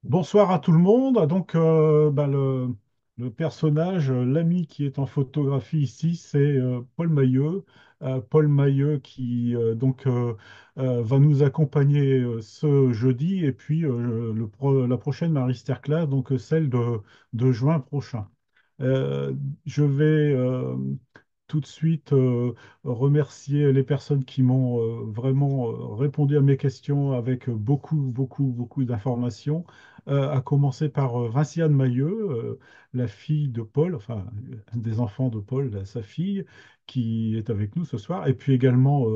Bonsoir à tout le monde. Donc, le personnage, l'ami qui est en photographie ici, c'est Paul Mailleux. Paul Mailleux qui va nous accompagner ce jeudi et puis la prochaine masterclass, donc celle de juin prochain. Je vais tout de suite remercier les personnes qui m'ont vraiment répondu à mes questions avec beaucoup d'informations, à commencer par Vinciane Mailleux, la fille de Paul, enfin, un des enfants de Paul, sa fille, qui est avec nous ce soir, et puis également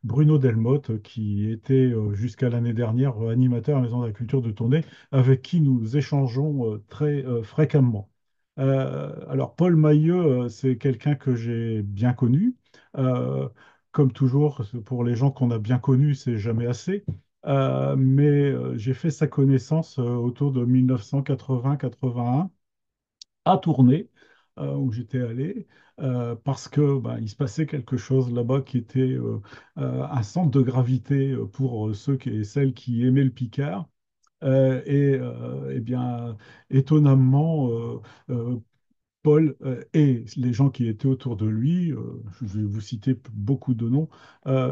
Bruno Delmotte, qui était jusqu'à l'année dernière animateur à la Maison de la Culture de Tournai, avec qui nous échangeons très fréquemment. Alors, Paul Mailleux, c'est quelqu'un que j'ai bien connu. Euh, Comme toujours, pour les gens qu'on a bien connus, c'est jamais assez. Mais j'ai fait sa connaissance autour de 1980-81 à Tournai, où j'étais allé, parce que il se passait quelque chose là-bas qui était un centre de gravité pour ceux et celles qui aimaient le Picard. Eh bien, étonnamment, euh, Paul et les gens qui étaient autour de lui, je vais vous citer beaucoup de noms,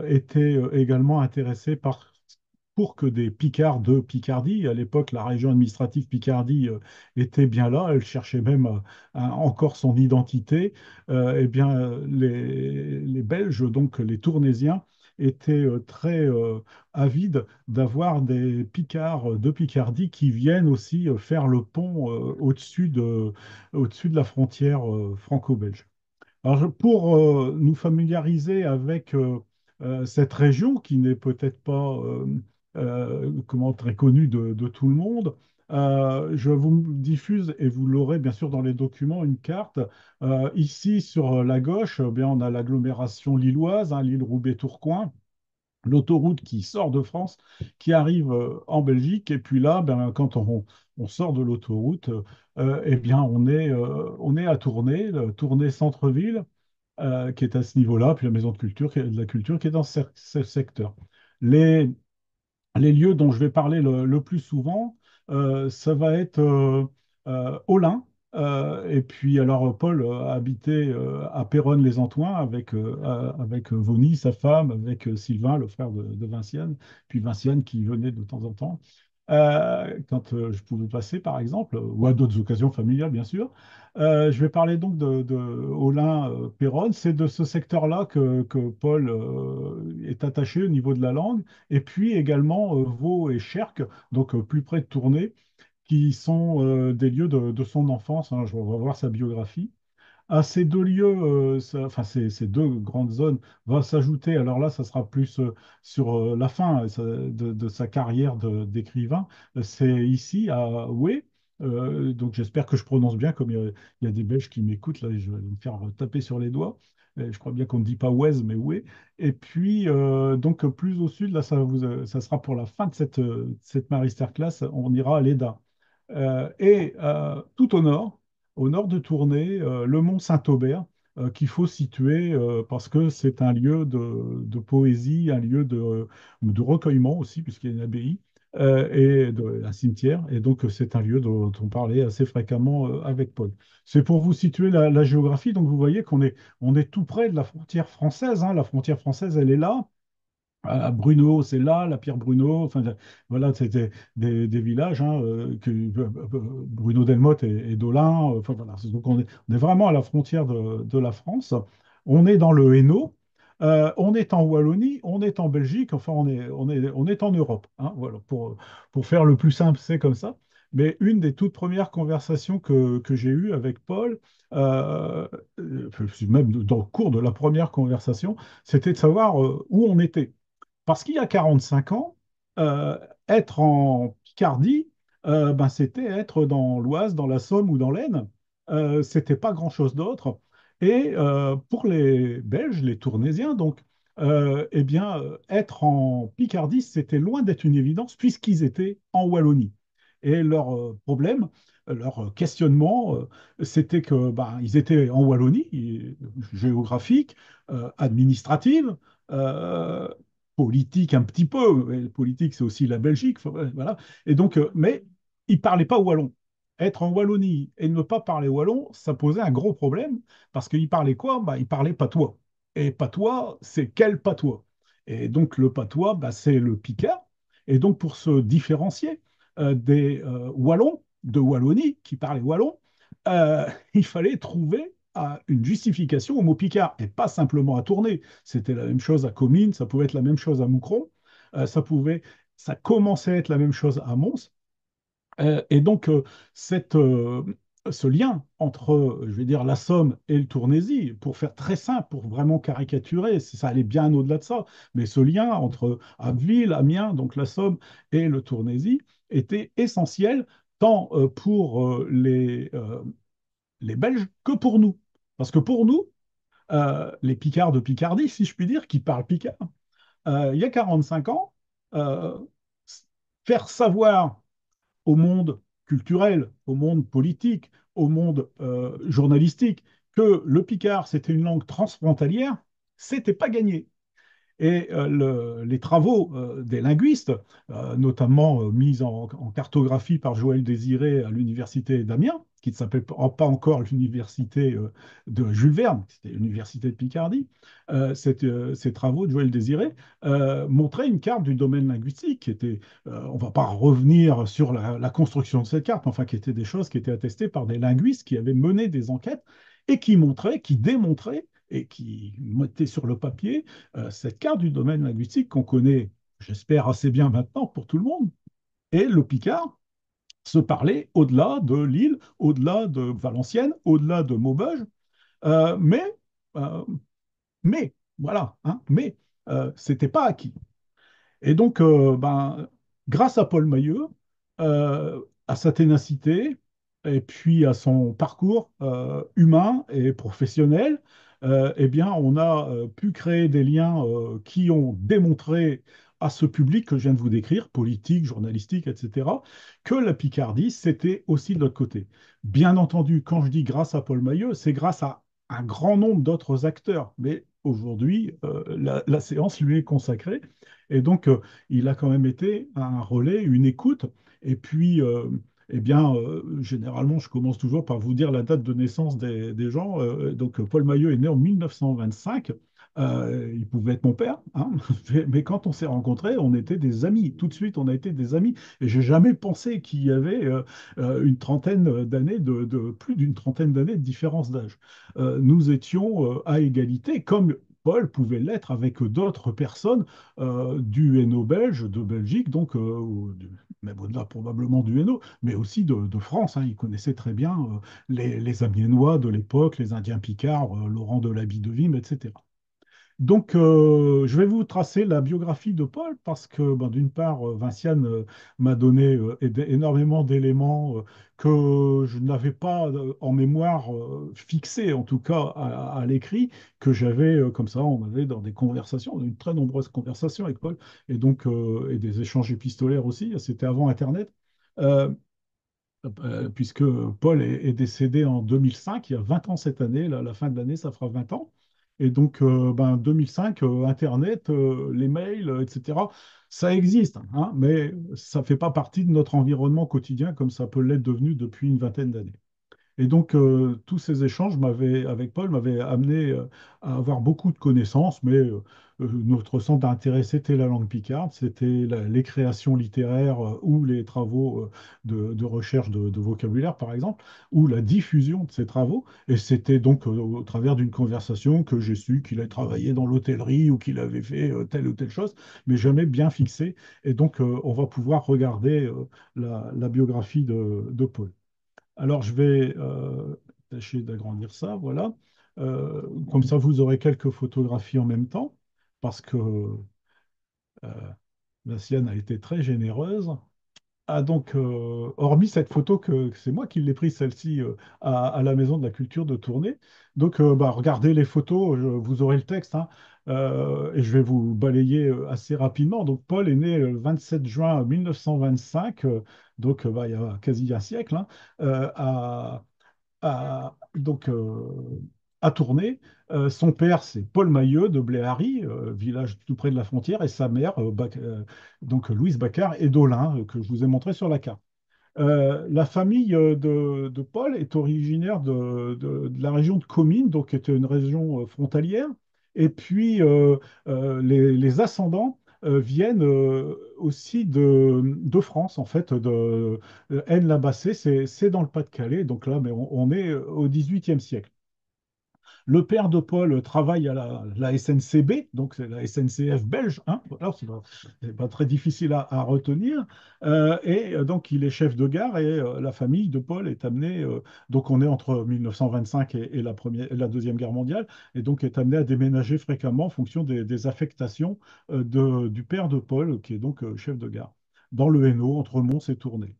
étaient également intéressés pour que des Picards de Picardie, à l'époque la région administrative Picardie était bien là, elle cherchait même encore son identité. Eh bien, les Belges, donc les Tournaisiens, étaient très avides d'avoir des Picards de Picardie qui viennent aussi faire le pont au-dessus de la frontière franco-belge. Alors, pour nous familiariser avec cette région qui n'est peut-être pas comment, très connue de tout le monde, je vous diffuse, et vous l'aurez bien sûr dans les documents, une carte. Ici, sur la gauche, bien, on a l'agglomération lilloise, hein, Lille-Roubaix-Tourcoing, l'autoroute qui sort de France, qui arrive en Belgique. Et puis là, ben, quand on sort de l'autoroute, eh bien, on est à Tournai, Tournai centre-ville, qui est à ce niveau-là, puis la maison de culture, de la culture qui est dans ce secteur. Les, les lieux dont je vais parler le plus souvent, ça va être Olin. Et puis, alors, Paul a habité à Péronne-les-Antoins avec Vonny, sa femme, avec Sylvain, le frère de Vinciane, puis Vinciane qui venait de temps en temps, quand je pouvais passer, par exemple, ou à d'autres occasions familiales, bien sûr. Je vais parler donc de Olin-Péronne. C'est de ce secteur-là que Paul est attaché au niveau de la langue. Et puis également Vaud et Cherques, donc plus près de Tournai, qui sont des lieux de son enfance, hein. Je vais voir sa biographie. À ces deux lieux, enfin ces deux grandes zones, va s'ajouter, alors là, ça sera plus sur la fin de sa carrière d'écrivain. C'est ici à Ouai. Donc j'espère que je prononce bien, comme il y a des Belges qui m'écoutent, là, je vais me faire taper sur les doigts. Je crois bien qu'on ne dit pas Ouez, mais Ouai. Et puis, donc plus au sud, là, ça sera pour la fin de cette masterclass, on ira à l'EDA. Tout au nord de Tournai, le mont Saint-Aubert, qu'il faut situer parce que c'est un lieu de poésie, un lieu de recueillement aussi, puisqu'il y a une abbaye un cimetière. Et donc, c'est un lieu dont on parlait assez fréquemment avec Paul. C'est pour vous situer la géographie. Donc, vous voyez on est tout près de la frontière française, hein. La frontière française, elle est là. Bruno, c'est là, la Pierre Bruno, enfin voilà, c'était des villages, hein, Bruno Delmotte et Dolin, enfin voilà, donc on est vraiment à la frontière de la France. On est dans le Hainaut, on est en Wallonie, on est en Belgique, enfin on est en Europe, hein, voilà, pour faire le plus simple, c'est comme ça. Mais une des toutes premières conversations que j'ai eues avec Paul, euh, même dans le cours de la première conversation, c'était de savoir où on était. Parce qu'il y a 45 ans, euh, être en Picardie, c'était être dans l'Oise, dans la Somme ou dans l'Aisne. C'était pas grand-chose d'autre. Et pour les Belges, les Tournaisiens, donc, eh bien, être en Picardie, c'était loin d'être une évidence puisqu'ils étaient en Wallonie. Et leur problème, leur questionnement, c'était que ils étaient en Wallonie, géographique, administrative. euh, Politique un petit peu, mais politique c'est aussi la Belgique, enfin, ouais, voilà. Et donc, mais il parlait pas wallon. Être en Wallonie et ne pas parler wallon, ça posait un gros problème parce qu'il parlait quoi? Bah, il parlait patois. Et patois, c'est quel patois? Et donc le patois, bah, c'est le picard. Et donc pour se différencier des Wallons de Wallonie qui parlaient wallon, il fallait trouver une justification au mot picard et pas simplement à tourner. C'était la même chose à Comines, ça pouvait être la même chose à Moucron, ça pouvait, ça commençait à être la même chose à Mons. Et donc, cette, ce lien entre, je vais dire, la Somme et le Tournaisis, pour faire très simple, pour vraiment caricaturer, ça allait bien au-delà de ça, mais ce lien entre Abbeville, Amiens, donc la Somme et le Tournaisis, était essentiel tant pour les Belges que pour nous. Parce que pour nous, les Picards de Picardie, si je puis dire, qui parlent picard, il y a 45 ans, euh, faire savoir au monde culturel, au monde politique, au monde journalistique, que le picard, c'était une langue transfrontalière, c'était pas gagné. Et les travaux des linguistes, notamment mis en cartographie par Joël Désiré à l'université d'Amiens, qui ne s'appelle pas encore l'université de Jules Verne, c'était l'université de Picardie, ces travaux de Joël Désiré montraient une carte du domaine linguistique qui était, on ne va pas revenir sur la construction de cette carte, mais enfin qui étaient des choses qui étaient attestées par des linguistes qui avaient mené des enquêtes et qui montraient, qui démontraient et qui mettaient sur le papier cette carte du domaine linguistique qu'on connaît, j'espère, assez bien maintenant pour tout le monde. Et le Picard se parlait au-delà de Lille, au-delà de Valenciennes, au-delà de Maubeuge, euh, mais, euh, voilà, hein, mais c'était pas acquis. Et donc, grâce à Paul Mailleux, à sa ténacité, et puis à son parcours humain et professionnel, eh bien, on a pu créer des liens qui ont démontré à ce public que je viens de vous décrire, politique, journalistique, etc., que la Picardie, c'était aussi de l'autre côté. Bien entendu, quand je dis grâce à Paul Mailleux, c'est grâce à un grand nombre d'autres acteurs. Mais aujourd'hui, la séance lui est consacrée. Et donc, il a quand même été un relais, une écoute. Et puis, eh bien, généralement, je commence toujours par vous dire la date de naissance des gens. Donc, Paul Maillot est né en 1925. Il pouvait être mon père, hein. Mais quand on s'est rencontrés, on était des amis. Tout de suite, on a été des amis. Et j'ai jamais pensé qu'il y avait une trentaine d'années, plus d'une trentaine d'années de différence d'âge. Nous étions à égalité, comme Paul pouvait l'être avec d'autres personnes du Hainaut belge, de Belgique, donc même au-delà probablement du Hainaut, mais aussi de France, hein. Il connaissait très bien les Amiénois de l'époque, les Indiens Picards, Laurent de Labie-de-Vime, etc. Donc, je vais vous tracer la biographie de Paul parce que, ben, d'une part, Vinciane m'a donné énormément d'éléments que je n'avais pas en mémoire fixés, en tout cas à l'écrit, que j'avais comme ça, on avait dans des conversations, une très nombreuses conversations avec Paul, et donc et des échanges épistolaires aussi. C'était avant Internet. Euh, Puisque Paul est décédé en 2005, il y a 20 ans cette année, là, la fin de l'année, ça fera 20 ans. Et donc, 2005, Internet, les mails, etc., ça existe, hein, mais ça ne fait pas partie de notre environnement quotidien comme ça peut l'être devenu depuis une vingtaine d'années. Et donc, tous ces échanges avec Paul m'avaient amené à avoir beaucoup de connaissances, mais notre centre d'intérêt, c'était la langue picarde, c'était les créations littéraires ou les travaux de recherche de vocabulaire, par exemple, ou la diffusion de ces travaux. Et c'était donc au travers d'une conversation que j'ai su qu'il avait travaillé dans l'hôtellerie ou qu'il avait fait telle ou telle chose, mais jamais bien fixé. Et donc, on va pouvoir regarder la biographie de Paul. Alors, je vais tâcher d'agrandir ça, voilà. Comme ça, vous aurez quelques photographies en même temps, parce que la sienne a été très généreuse. Ah, donc, hormis cette photo que c'est moi qui l'ai prise, celle-ci, à la Maison de la Culture de Tournai. Donc, regardez les photos, vous aurez le texte, hein, et je vais vous balayer assez rapidement. Donc, Paul est né le 27 juin 1925, il y a quasi un siècle, hein, donc à Tournai. Son père, c'est Paul Mailleux de Bléhary, village tout près de la frontière, et sa mère, donc Louise Baccar, est d'Olin, que je vous ai montré sur la carte. La famille de Paul est originaire de la région de Comines, donc qui était une région frontalière. Et puis, les ascendants viennent aussi de France, en fait, de Aisne-la-Bassée, c'est dans le Pas-de-Calais. Donc là, mais on est au XVIIIe siècle. Le père de Paul travaille à la SNCB, donc c'est la SNCF belge, hein, voilà, c'est pas très difficile à retenir. Donc il est chef de gare et la famille de Paul est amenée, donc on est entre 1925 et la Deuxième Guerre mondiale, et donc est amenée à déménager fréquemment en fonction des affectations du père de Paul, qui est donc chef de gare, dans le Hainaut, entre Mons et Tournai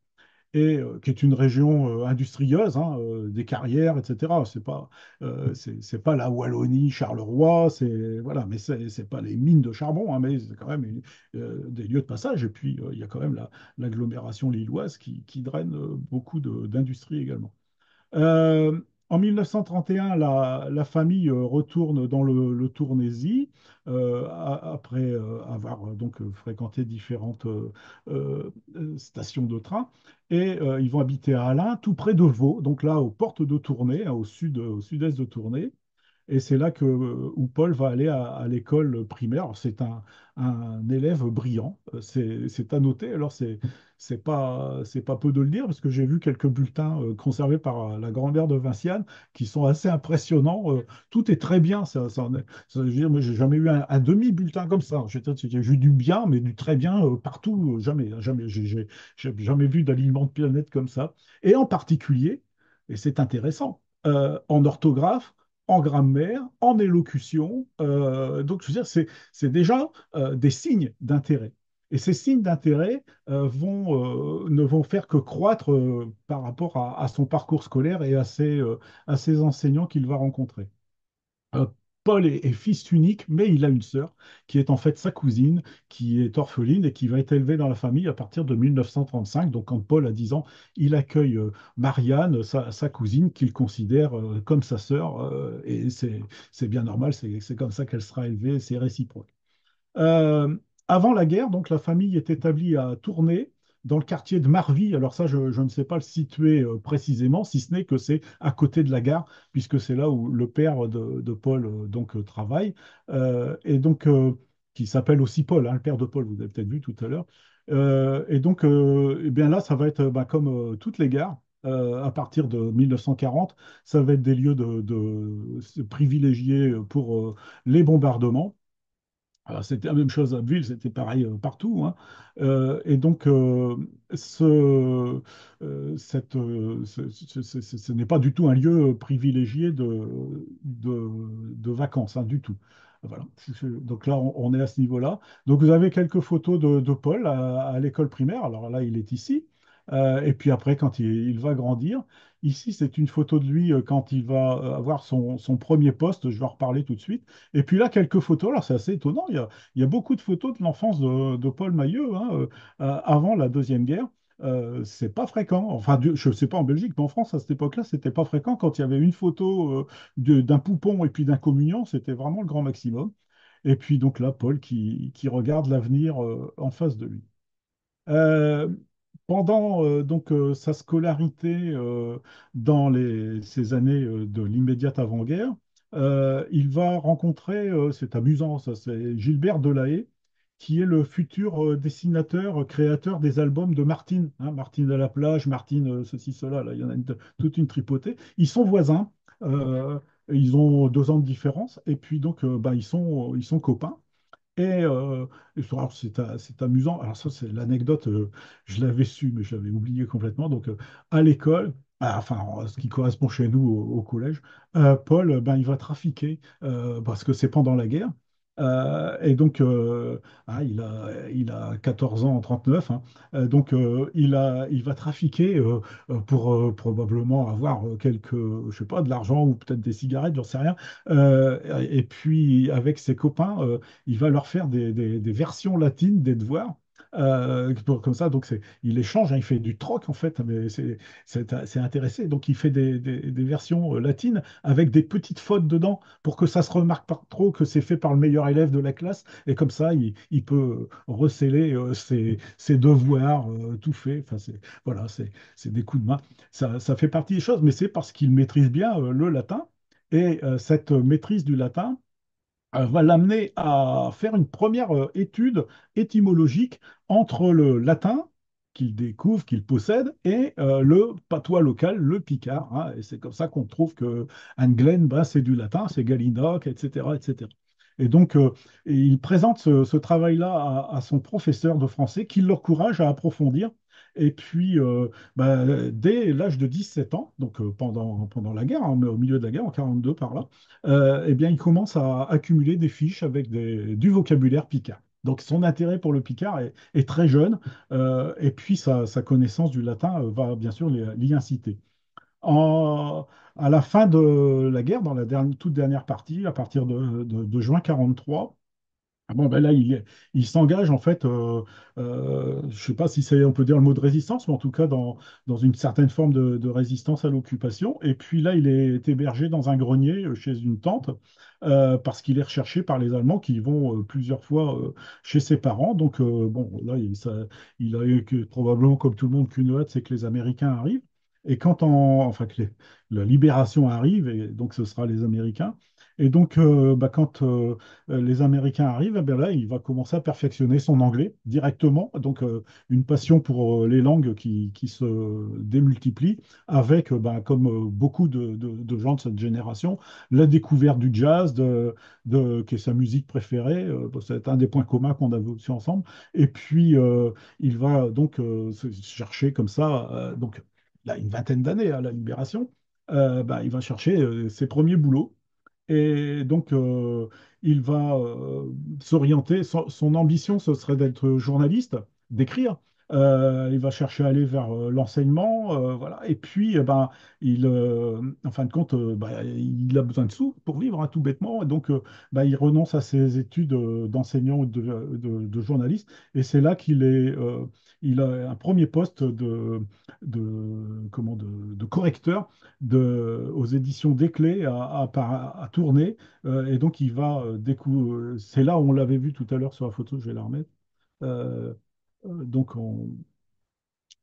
et qui est une région industrieuse, hein, des carrières, etc. C'est pas la Wallonie, Charleroi, c'est voilà, mais c'est pas les mines de charbon, hein, mais c'est quand même des lieux de passage. Et puis il y a quand même l'agglomération lilloise qui draine beaucoup d'industrie également. Euh, En 1931, la famille retourne dans le Tournaisis après avoir donc fréquenté différentes stations de train et ils vont habiter à Allain, tout près de Vaud, donc là aux portes de Tournai, hein, au sud-est de Tournai. Et c'est là où Paul va aller à l'école primaire. Alors, c'est un élève brillant, c'est à noter. Alors, c'est pas peu de le dire, parce que j'ai vu quelques bulletins conservés par la grand-mère de Vinciane qui sont assez impressionnants. Tout est très bien. Je veux dire, moi, j'ai jamais eu un demi-bulletin comme ça. J'ai eu du bien, mais du très bien partout. Jamais, hein, jamais. J'ai jamais vu d'alignement de planète comme ça. Et en particulier, et c'est intéressant, en orthographe, en grammaire, en élocution. Donc, je veux dire, c'est déjà des signes d'intérêt. Et ces signes d'intérêt ne vont faire que croître par rapport à son parcours scolaire et à ses enseignants qu'il va rencontrer. Euh, Paul est fils unique, mais il a une sœur qui est en fait sa cousine, qui est orpheline et qui va être élevée dans la famille à partir de 1935. Donc, quand Paul a 10 ans, il accueille Marianne, sa cousine, qu'il considère comme sa sœur. Et c'est bien normal, c'est comme ça qu'elle sera élevée, c'est réciproque. Euh, Avant la guerre, donc la famille est établie à Tournai, dans le quartier de Marvy. Alors ça, je ne sais pas le situer précisément, si ce n'est que c'est à côté de la gare, puisque c'est là où le père de Paul travaille, et donc qui s'appelle aussi Paul, hein, le père de Paul, vous avez peut-être vu tout à l'heure. Eh bien là, ça va être bah, comme toutes les gares. À partir de 1940, ça va être des lieux privilégiés pour les bombardements. Alors, c'était la même chose à Abbeville, c'était pareil partout, hein. Et donc, ce n'est pas du tout un lieu privilégié de vacances, hein, du tout. Voilà. Donc là, on est à ce niveau-là. Donc, vous avez quelques photos de Paul à l'école primaire. Alors là, il est ici. Et puis après, quand il va grandir, ici, c'est une photo de lui quand il va avoir son premier poste. Je vais en reparler tout de suite. Et puis là, quelques photos, alors c'est assez étonnant, il y a beaucoup de photos de l'enfance de Paul Mahieu, hein, avant la Deuxième Guerre. C'est pas fréquent, enfin je ne sais pas en Belgique, mais en France à cette époque-là, c'était pas fréquent. Quand il y avait une photo d'un poupon et puis d'un communiant, c'était vraiment le grand maximum. Et puis donc là, Paul qui regarde l'avenir en face de lui. Euh, Pendant sa scolarité dans ces années de l'immédiate avant-guerre, il va rencontrer, c'est amusant ça, c'est Gilbert Delahaye, qui est le futur dessinateur, créateur des albums de Martine, hein, Martine à la plage, Martine ceci, cela, là, il y en a toute une tripotée. Ils sont voisins, ils ont 2 ans de différence, et puis donc bah, ils sont copains. Alors, c'est amusant. Alors ça, c'est l'anecdote, je l'avais su, mais je l'avais oublié complètement. Donc, à l'école, enfin, ce qui correspond chez nous au collège, Paul, ben, il va trafiquer parce que c'est pendant la guerre. Et donc, il a 14 ans en 39, hein. Donc, il va trafiquer pour probablement avoir je sais pas, de l'argent ou peut-être des cigarettes, j'en sais rien. Et puis, avec ses copains, il va leur faire des versions latines des devoirs. Comme ça, donc il échange, hein, il fait du troc en fait, mais c'est intéressé. Donc il fait des versions latines avec des petites fautes dedans pour que ça se remarque pas trop que c'est fait par le meilleur élève de la classe. Et comme ça, il peut receller ses devoirs, tout fait. Enfin, voilà, c'est des coups de main. Ça fait partie des choses, mais c'est parce qu'il maîtrise bien le latin. Et cette maîtrise du latin va l'amener à faire une première étude étymologique entre le latin qu'il découvre, qu'il possède, et le patois local, le picard, hein. Et c'est comme ça qu'on trouve que Anne Glen, bah, c'est du latin, c'est Galinoc, etc., etc. Et donc, il présente ce travail-là à son professeur de français qui l'encourage à approfondir. Et puis, bah, dès l'âge de 17 ans, donc pendant la guerre, hein, au milieu de la guerre, en 42 par là, eh bien, il commence à accumuler des fiches avec du vocabulaire picard. Donc son intérêt pour le picard est très jeune, et puis sa connaissance du latin va bien sûr l'y inciter. En- à la fin de la guerre, dans la toute dernière partie, à partir de juin 43, ah bon, ben là, il s'engage en fait, je ne sais pas si c'est, on peut dire le mot de résistance, mais en tout cas dans une certaine forme de résistance à l'occupation. Et puis là, il est hébergé dans un grenier chez une tante, parce qu'il est recherché par les Allemands qui vont plusieurs fois chez ses parents. Donc, bon, là, il a eu probablement, comme tout le monde, qu'une hâte, c'est que les Américains arrivent. Et enfin, la libération arrive, et donc ce sera les Américains. Et donc, bah, quand les Américains arrivent, eh bien là, il va commencer à perfectionner son anglais directement. Donc, une passion pour les langues qui se démultiplie avec, ben, comme beaucoup de gens de cette génération, la découverte du jazz, qui est sa musique préférée. Bon, c'est un des points communs qu'on a vu aussi ensemble. Et puis, il va donc se chercher comme ça, donc, il a une vingtaine d'années à la Libération, ben, il va chercher ses premiers boulots. Et donc, il va s'orienter. Son ambition, ce serait d'être journaliste, d'écrire. Il va chercher à aller vers l'enseignement, voilà. Et puis, ben, en fin de compte, bah, il a besoin de sous pour vivre, hein, tout bêtement. Et donc, bah, il renonce à ses études d'enseignant ou de journaliste. Et c'est là il a un premier poste de correcteur aux éditions Desclés à tourner. Et donc, il va découvrir. C'est là où on l'avait vu tout à l'heure sur la photo, je vais la remettre. Euh, donc,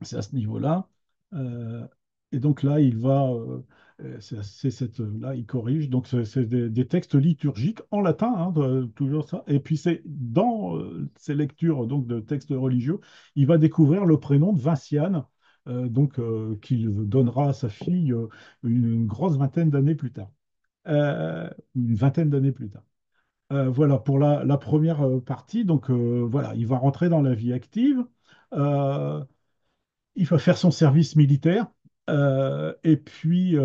c'est à ce niveau-là. Euh, et donc là, là, il corrige. Donc, c'est des textes liturgiques en latin, hein, toujours ça. Et puis, c'est dans ces lectures donc, de textes religieux, il va découvrir le prénom de Vinciane, donc, qu'il donnera à sa fille une grosse vingtaine d'années plus tard. Une vingtaine d'années plus tard. Voilà pour la première partie. Donc, voilà, il va rentrer dans la vie active. Euh, il va faire son service militaire. Et puis,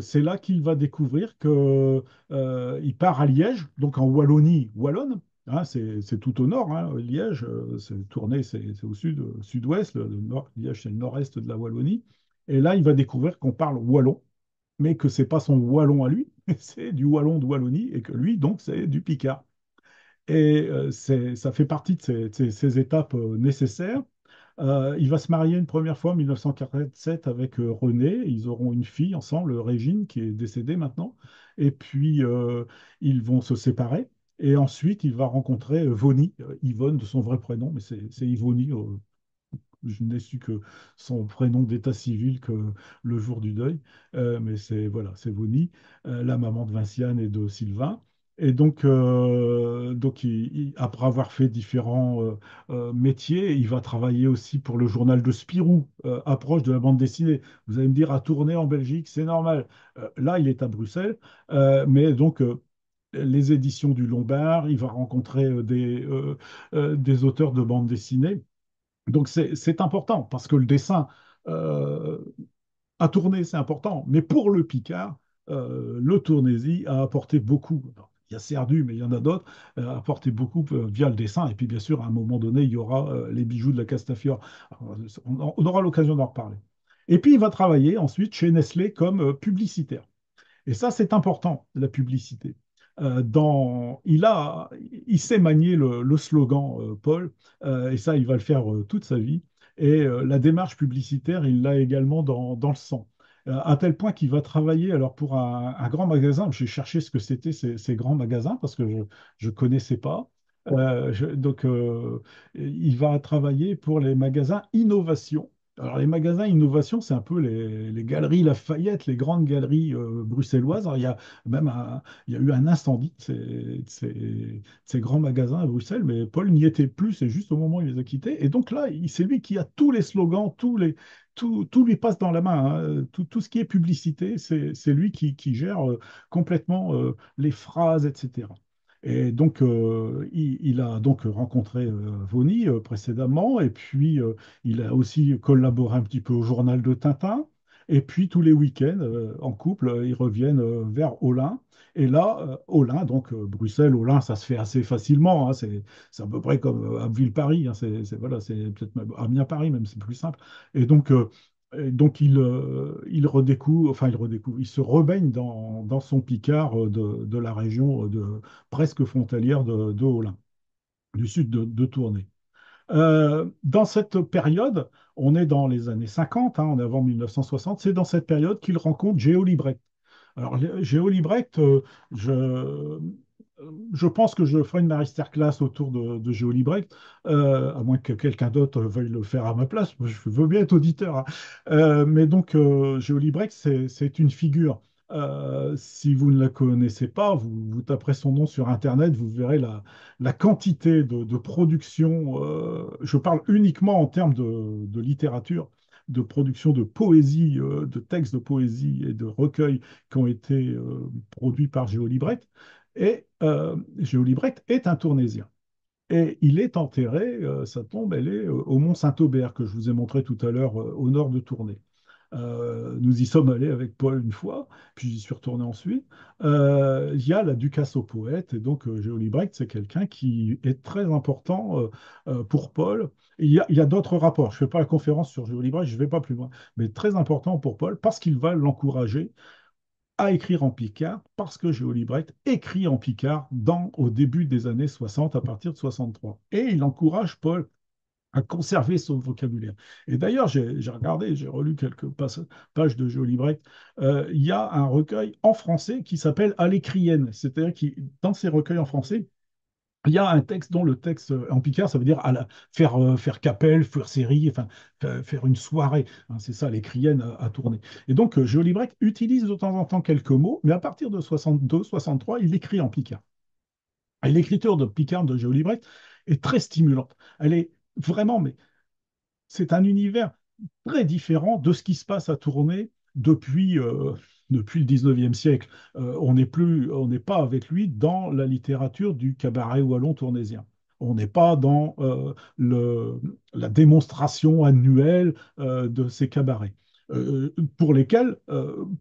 c'est là qu'il va découvrir que il part à Liège, donc en Wallonie wallonne. Hein, c'est tout au nord, hein, Liège. C'est tourné, c'est au sud-ouest. Le nord, Liège, c'est le nord-est de la Wallonie. Et là, il va découvrir qu'on parle wallon, mais que c'est pas son wallon à lui, c'est du wallon de Wallonie, et que lui, donc, c'est du picard. Et ça fait partie de ces étapes nécessaires. Il va se marier une première fois en 1947 avec René. Ils auront une fille ensemble, Régine, qui est décédée maintenant. Et puis, ils vont se séparer. Et ensuite, il va rencontrer Vonnie, Yvonne de son vrai prénom, mais c'est Ivonie. Je n'ai su que son prénom d'état civil que le jour du deuil. Mais voilà, c'est Vonnie, la maman de Vinciane et de Sylvain. Et donc après avoir fait différents métiers, il va travailler aussi pour le journal de Spirou, approche de la bande dessinée. Vous allez me dire, à tourner en Belgique, c'est normal. Là, il est à Bruxelles, mais donc les éditions du Lombard, il va rencontrer des auteurs de bande dessinée. Donc c'est important parce que le dessin euh, à tourner, c'est important. Mais pour le Picard, le Tournaisie a apporté beaucoup. Alors, il y a Cerdu, mais il y en a d'autres, a apporté beaucoup via le dessin. Et puis bien sûr, à un moment donné, il y aura les bijoux de la Castafiore. Alors, on aura l'occasion d'en reparler. Et puis il va travailler ensuite chez Nestlé comme publicitaire. Et ça, c'est important, la publicité. il sait manier le slogan, Paul, et ça, il va le faire toute sa vie. Et la démarche publicitaire, il l'a également dans le sang. À tel point qu'il va travailler alors pour un grand magasin. J'ai cherché ce que c'était ces grands magasins parce que je ne connaissais pas. Il va travailler pour les magasins Innovation. Alors, les magasins Innovation, c'est un peu les galeries Lafayette, les grandes galeries bruxelloises. Alors, il y a eu un incendie de ces grands magasins à Bruxelles, mais Paul n'y était plus, c'est juste au moment où il les a quittés. Et donc là, c'est lui qui a tous les slogans, tout lui passe dans la main, hein. Tout ce qui est publicité, c'est lui qui gère complètement les phrases, etc. Et donc, il a donc rencontré Vonny précédemment, et puis il a aussi collaboré un petit peu au journal de Tintin. Et puis tous les week-ends, en couple, ils reviennent vers Olin. Et là, Olin, donc Bruxelles, Olin, ça se fait assez facilement, hein. C'est à peu près comme Abbeville-Paris, hein. Voilà, c'est peut-être même Amiens-Paris, même, c'est plus simple. Et donc, il redécouvre, enfin il redécouvre, il se rebaigne dans son Picard de la région presque frontalière de Olin, du sud de Tournai. Dans cette période, on est dans les années 50, hein, on est avant 1960, c'est dans cette période qu'il rencontre Géo Librecht. Alors, Géo Librecht, je pense que je ferai une masterclass autour de Géo Librecht, à moins que quelqu'un d'autre veuille le faire à ma place. Moi, je veux bien être auditeur, hein. Mais donc, Géo Librecht, c'est une figure. Si vous ne la connaissez pas, vous taperez son nom sur Internet, vous verrez la quantité de production. Je parle uniquement en termes de littérature, de production de poésie, de textes de poésie et de recueils qui ont été produits par Géo Librecht. Et Géo Librecht est un Tournésien. Et il est enterré, sa tombe, elle est au Mont Saint-Aubert, que je vous ai montré tout à l'heure, au nord de Tournai. Nous y sommes allés avec Paul une fois, puis j'y suis retourné ensuite. Il y a la Ducasse aux poètes, et donc Géo Librecht, c'est quelqu'un qui est très important pour Paul. Il y a d'autres rapports. Je ne fais pas la conférence sur Géo Librecht, je ne vais pas plus loin, mais très important pour Paul parce qu'il va l'encourager à écrire en picard, parce que Géo Librecht écrit en picard au début des années 60, à partir de 63. Et il encourage Paul à conserver son vocabulaire. Et d'ailleurs, j'ai regardé, j'ai relu quelques pages de Géo Librecht. Il y a un recueil en français qui s'appelle À l'écrienne. C'est-à-dire que dans ces recueils en français, il y a un texte dont le texte en picard, ça veut dire faire capelle, faire série, enfin faire une soirée, hein. C'est ça, l'écrienne à tourner. Et donc, Géo Librecht utilise de temps en temps quelques mots, mais à partir de 62, 63, il écrit en picard. Et l'écriture de Picard de Géo Librecht est très stimulante. Elle est vraiment, mais c'est un univers très différent de ce qui se passe à Tournai depuis le 19e siècle. On n'est pas avec lui dans la littérature du cabaret wallon tournaisien. On n'est pas dans la démonstration annuelle de ces cabarets. Pour lesquels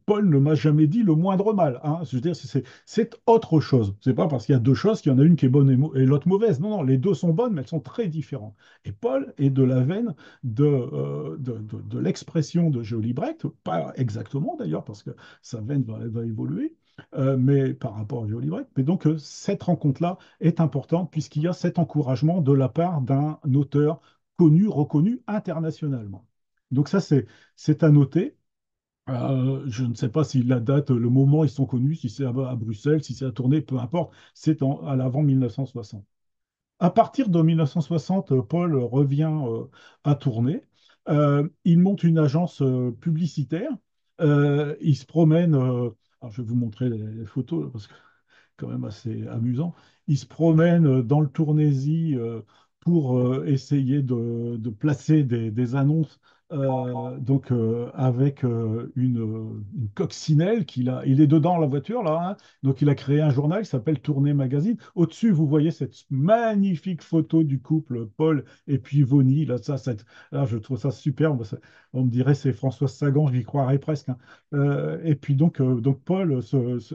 Paul ne m'a jamais dit le moindre mal, hein. Je veux dire, c'est autre chose. C'est pas parce qu'il y a deux choses qu'il y en a une qui est bonne et l'autre mauvaise. Non, non, les deux sont bonnes, mais elles sont très différentes. Et Paul est de la veine de l'expression de Géo Librecht, pas exactement d'ailleurs, parce que sa veine va évoluer, mais par rapport à Géo Librecht. Mais donc, cette rencontre-là est importante puisqu'il y a cet encouragement de la part d'un auteur connu, reconnu internationalement. Donc ça, c'est à noter. Je ne sais pas si la date, le moment, ils sont connus, si c'est à Bruxelles, si c'est à Tournai, peu importe, c'est à l'avant 1960. À partir de 1960, Paul revient à Tournai. Il monte une agence publicitaire. Il se promène. Alors je vais vous montrer les photos parce que c'est quand même assez amusant. Il se promène dans le Tournaisis pour essayer de placer des annonces. Avec une coccinelle il est dedans la voiture là, hein. Donc il a créé un journal qui s'appelle Tournai Magazine. Au-dessus, vous voyez cette magnifique photo du couple Paul et puis Vonny. Là, je trouve ça superbe. On me dirait c'est Françoise Sagan, j'y croirais presque, hein. Et puis donc Paul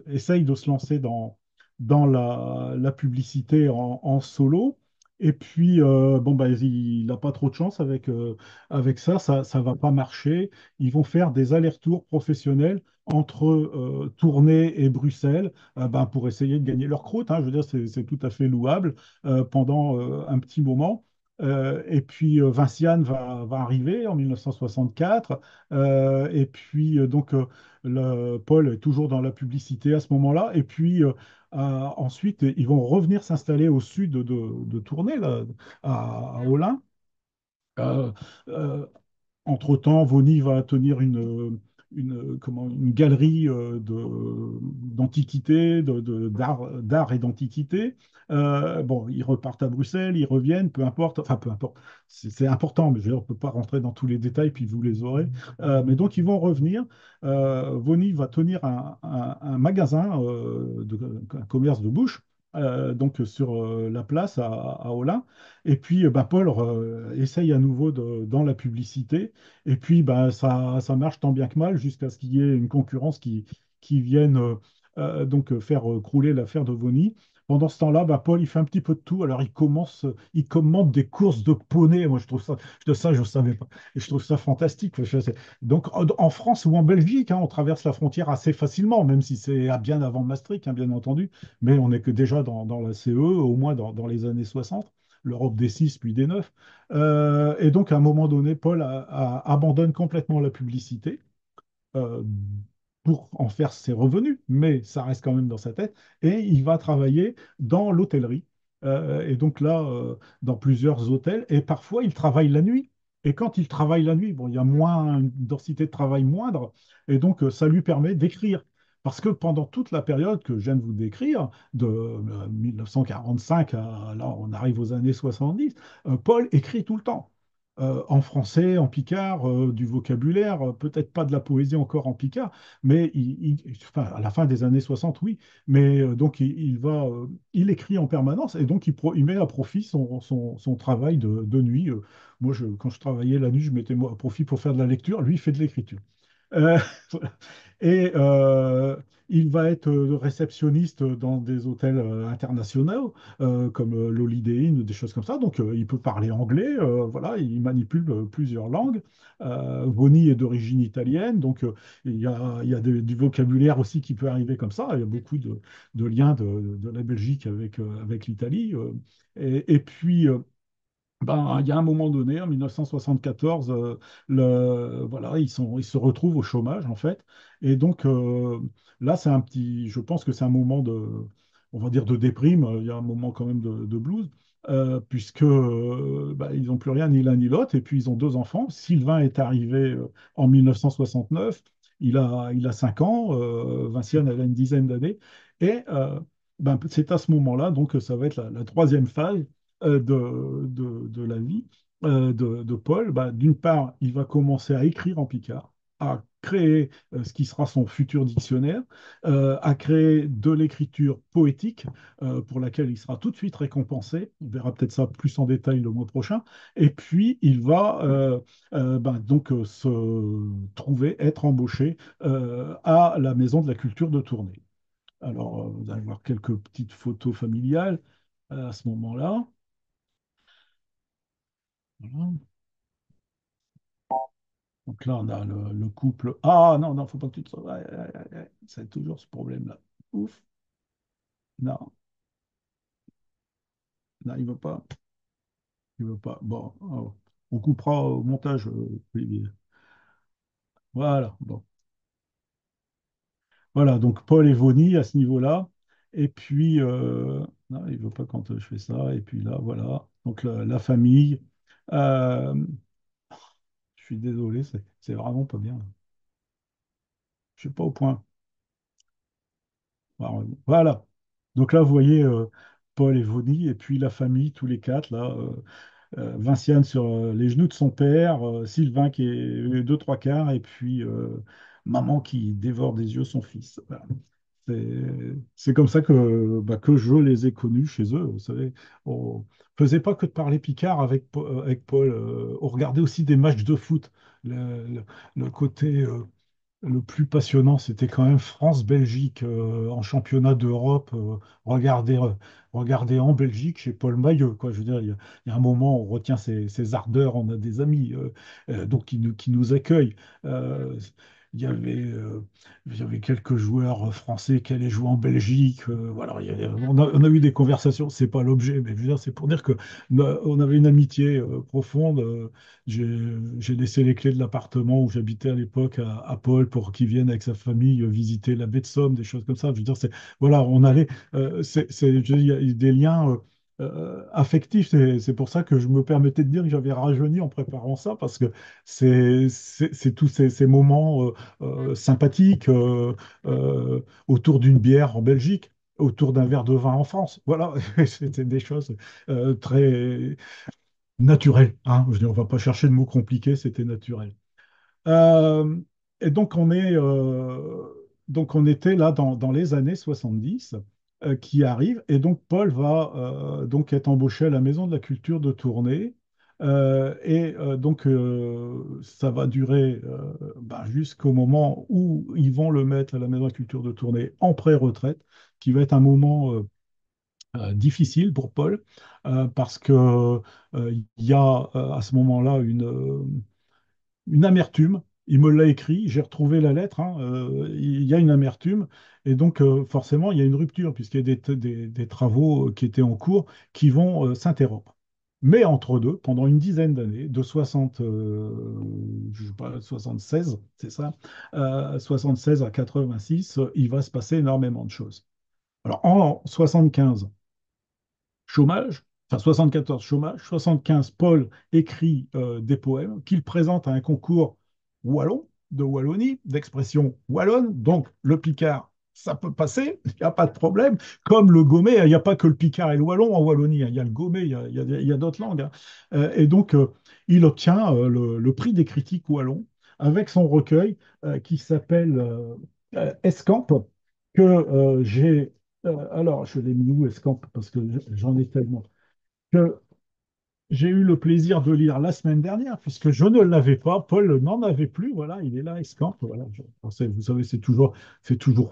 essaye de se lancer dans la publicité en solo. Et puis, bon, bah, il n'a pas trop de chance avec ça, ça va pas marcher. Ils vont faire des allers-retours professionnels entre Tournai et Bruxelles ben, pour essayer de gagner leur croûte, hein. Je veux dire, c'est tout à fait louable pendant un petit moment. Et puis, Vinciane va arriver en 1964. Et puis, Paul est toujours dans la publicité à ce moment-là. Et puis, ensuite, ils vont revenir s'installer au sud de Tournai, là, à Olin. Euh, euh, Entre-temps, Vauny va tenir une galerie d'antiquités, d'art et d'antiquités. Bon, ils repartent à Bruxelles, ils reviennent, peu importe, enfin peu importe, c'est important, mais je veux dire, on ne peut pas rentrer dans tous les détails, puis vous les aurez. Mais donc, ils vont revenir. Vauny va tenir un magasin, un commerce de bouche, donc sur la place à Olin. Et puis, ben, Paul essaye à nouveau dans la publicité. Et puis, ben, ça marche tant bien que mal jusqu'à ce qu'il y ait une concurrence qui vienne faire crouler l'affaire de Vony. Pendant ce temps-là, ben, Paul, il fait un petit peu de tout. Alors, il commande des courses de poney. Moi, je ne savais pas. Et je trouve ça fantastique. Donc, en France ou en Belgique, hein, on traverse la frontière assez facilement, même si c'est bien avant Maastricht, hein, bien entendu. Mais on est que déjà dans la CE, au moins dans les années 60, l'Europe des 6 puis des 9. Et donc, à un moment donné, Paul abandonne complètement la publicité euh, pour en faire ses revenus, mais ça reste quand même dans sa tête, et il va travailler dans l'hôtellerie. Et donc là, dans plusieurs hôtels, et parfois il travaille la nuit. Et quand il travaille la nuit, bon, il y a une densité de travail moindre, et donc ça lui permet d'écrire. Parce que pendant toute la période que je viens de vous décrire, de 1945 à là, on arrive aux années 70, Paul écrit tout le temps en français, en picard, du vocabulaire, peut-être pas de la poésie encore en picard, mais enfin, à la fin des années 60, oui, mais donc il écrit en permanence et donc il met à profit son travail de nuit. Moi, quand je travaillais la nuit, je mettais moi à profit pour faire de la lecture, lui, il fait de l'écriture. Euh, et il va être réceptionniste dans des hôtels internationaux comme l'Holiday Inn, des choses comme ça. Donc il peut parler anglais, voilà, il manipule plusieurs langues. Boni est d'origine italienne, donc il y a du vocabulaire aussi qui peut arriver comme ça. Il y a beaucoup de liens de la Belgique avec l'Italie. Et puis, ben, il y a un moment donné, en 1974, voilà, ils se retrouvent au chômage, en fait. Et donc, là, je pense que c'est un moment on va dire, de déprime. Il y a un moment quand même de blues, puisque ben, ils n'ont plus rien, ni l'un ni l'autre. Et puis, ils ont deux enfants. Sylvain est arrivé en 1969. Il a 5 ans. Vinciane, elle a une dizaine d'années. Et ben, c'est à ce moment-là, donc, ça va être la troisième phase de la vie de Paul. Bah, d'une part, il va commencer à écrire en picard, à créer ce qui sera son futur dictionnaire, à créer de l'écriture poétique pour laquelle il sera tout de suite récompensé. On verra peut-être ça plus en détail le mois prochain. Et puis, il va se trouver, être embauché à la Maison de la Culture de Tournai. Alors, vous allez voir quelques petites photos familiales à ce moment-là. Voilà. Donc là, on a le couple. Ah non, non, faut pas que tu te. Ouais, ouais, ouais, ouais. C'est toujours ce problème-là. Ouf. Non, non, il veut pas. Il veut pas. Bon, oh. On coupera au montage, Olivier. Voilà. Bon. Voilà, donc Paul et Vonny à ce niveau-là. Et puis, non, il veut pas quand je fais ça. Et puis là, voilà. Donc la famille. Euh, je suis désolé, c'est vraiment pas bien. Je suis pas au point. Voilà. Donc là, vous voyez Paul et Vonny, et puis la famille, tous les quatre, là, Vinciane sur les genoux de son père, Sylvain qui est deux, trois quarts, et puis maman qui dévore des yeux son fils. Voilà. C'est comme ça que je les ai connus chez eux. Vous savez, on faisait pas que de parler Picard avec Paul, on regardait aussi des matchs de foot. Le, le côté le plus passionnant, c'était quand même France-Belgique en championnat d'Europe. Regardez en Belgique chez Paul Maillot, quoi. Je veux dire, il y a un moment, on retient ses ardeurs, on a des amis donc qui nous accueillent. Euh, il y avait, euh, il y avait quelques joueurs français qui allaient jouer en Belgique. Voilà, on a eu des conversations, c'est pas l'objet, mais je veux dire, c'est pour dire que on avait une amitié profonde. J'ai laissé les clés de l'appartement où j'habitais à l'époque à Paul pour qu'il vienne avec sa famille visiter la baie de Somme, des choses comme ça. Je veux dire, voilà, on allait, je veux dire, il y a des liens affectifs. C'est pour ça que je me permettais de dire que j'avais rajeuni en préparant ça, parce que c'est tous ces moments sympathiques autour d'une bière en Belgique, autour d'un verre de vin en France. Voilà, c'était des choses très naturel, hein. Je dis, on va pas chercher de mots compliqués, c'était naturel. Euh, et donc on était là dans les années 70 qui arrivent, et donc Paul va donc être embauché à la Maison de la Culture de Tournai. Ça va durer jusqu'au moment où ils vont le mettre à la Maison de la Culture de Tournai en pré-retraite, qui va être un moment difficile pour Paul, parce que il y a à ce moment-là une amertume. Il me l'a écrit, j'ai retrouvé la lettre, hein, il y a une amertume, et donc forcément il y a une rupture, puisqu'il y a des travaux qui étaient en cours qui vont s'interrompre. Mais entre deux, pendant une dizaine d'années, de 60, je sais pas, 76, c'est ça, 76 à 86, il va se passer énormément de choses. Alors en 75, chômage, enfin 74 chômage, 75 Paul écrit des poèmes qu'il présente à un concours wallon de Wallonie, d'expression wallonne, donc le Picard, ça peut passer, il n'y a pas de problème. Comme le Gaumet, il n'y a pas que le Picard et le Wallon en Wallonie, hein, il y a le Gaumet, il y a d'autres langues, hein. Et donc, il obtient le prix des critiques wallons avec son recueil qui s'appelle Escampe, que alors, je l'ai mis où, Escampe, parce que j'en ai tellement, que j'ai eu le plaisir de lire la semaine dernière, puisque je ne l'avais pas, Paul n'en avait plus, voilà, il est là, Escampe, voilà. Vous savez, c'est toujours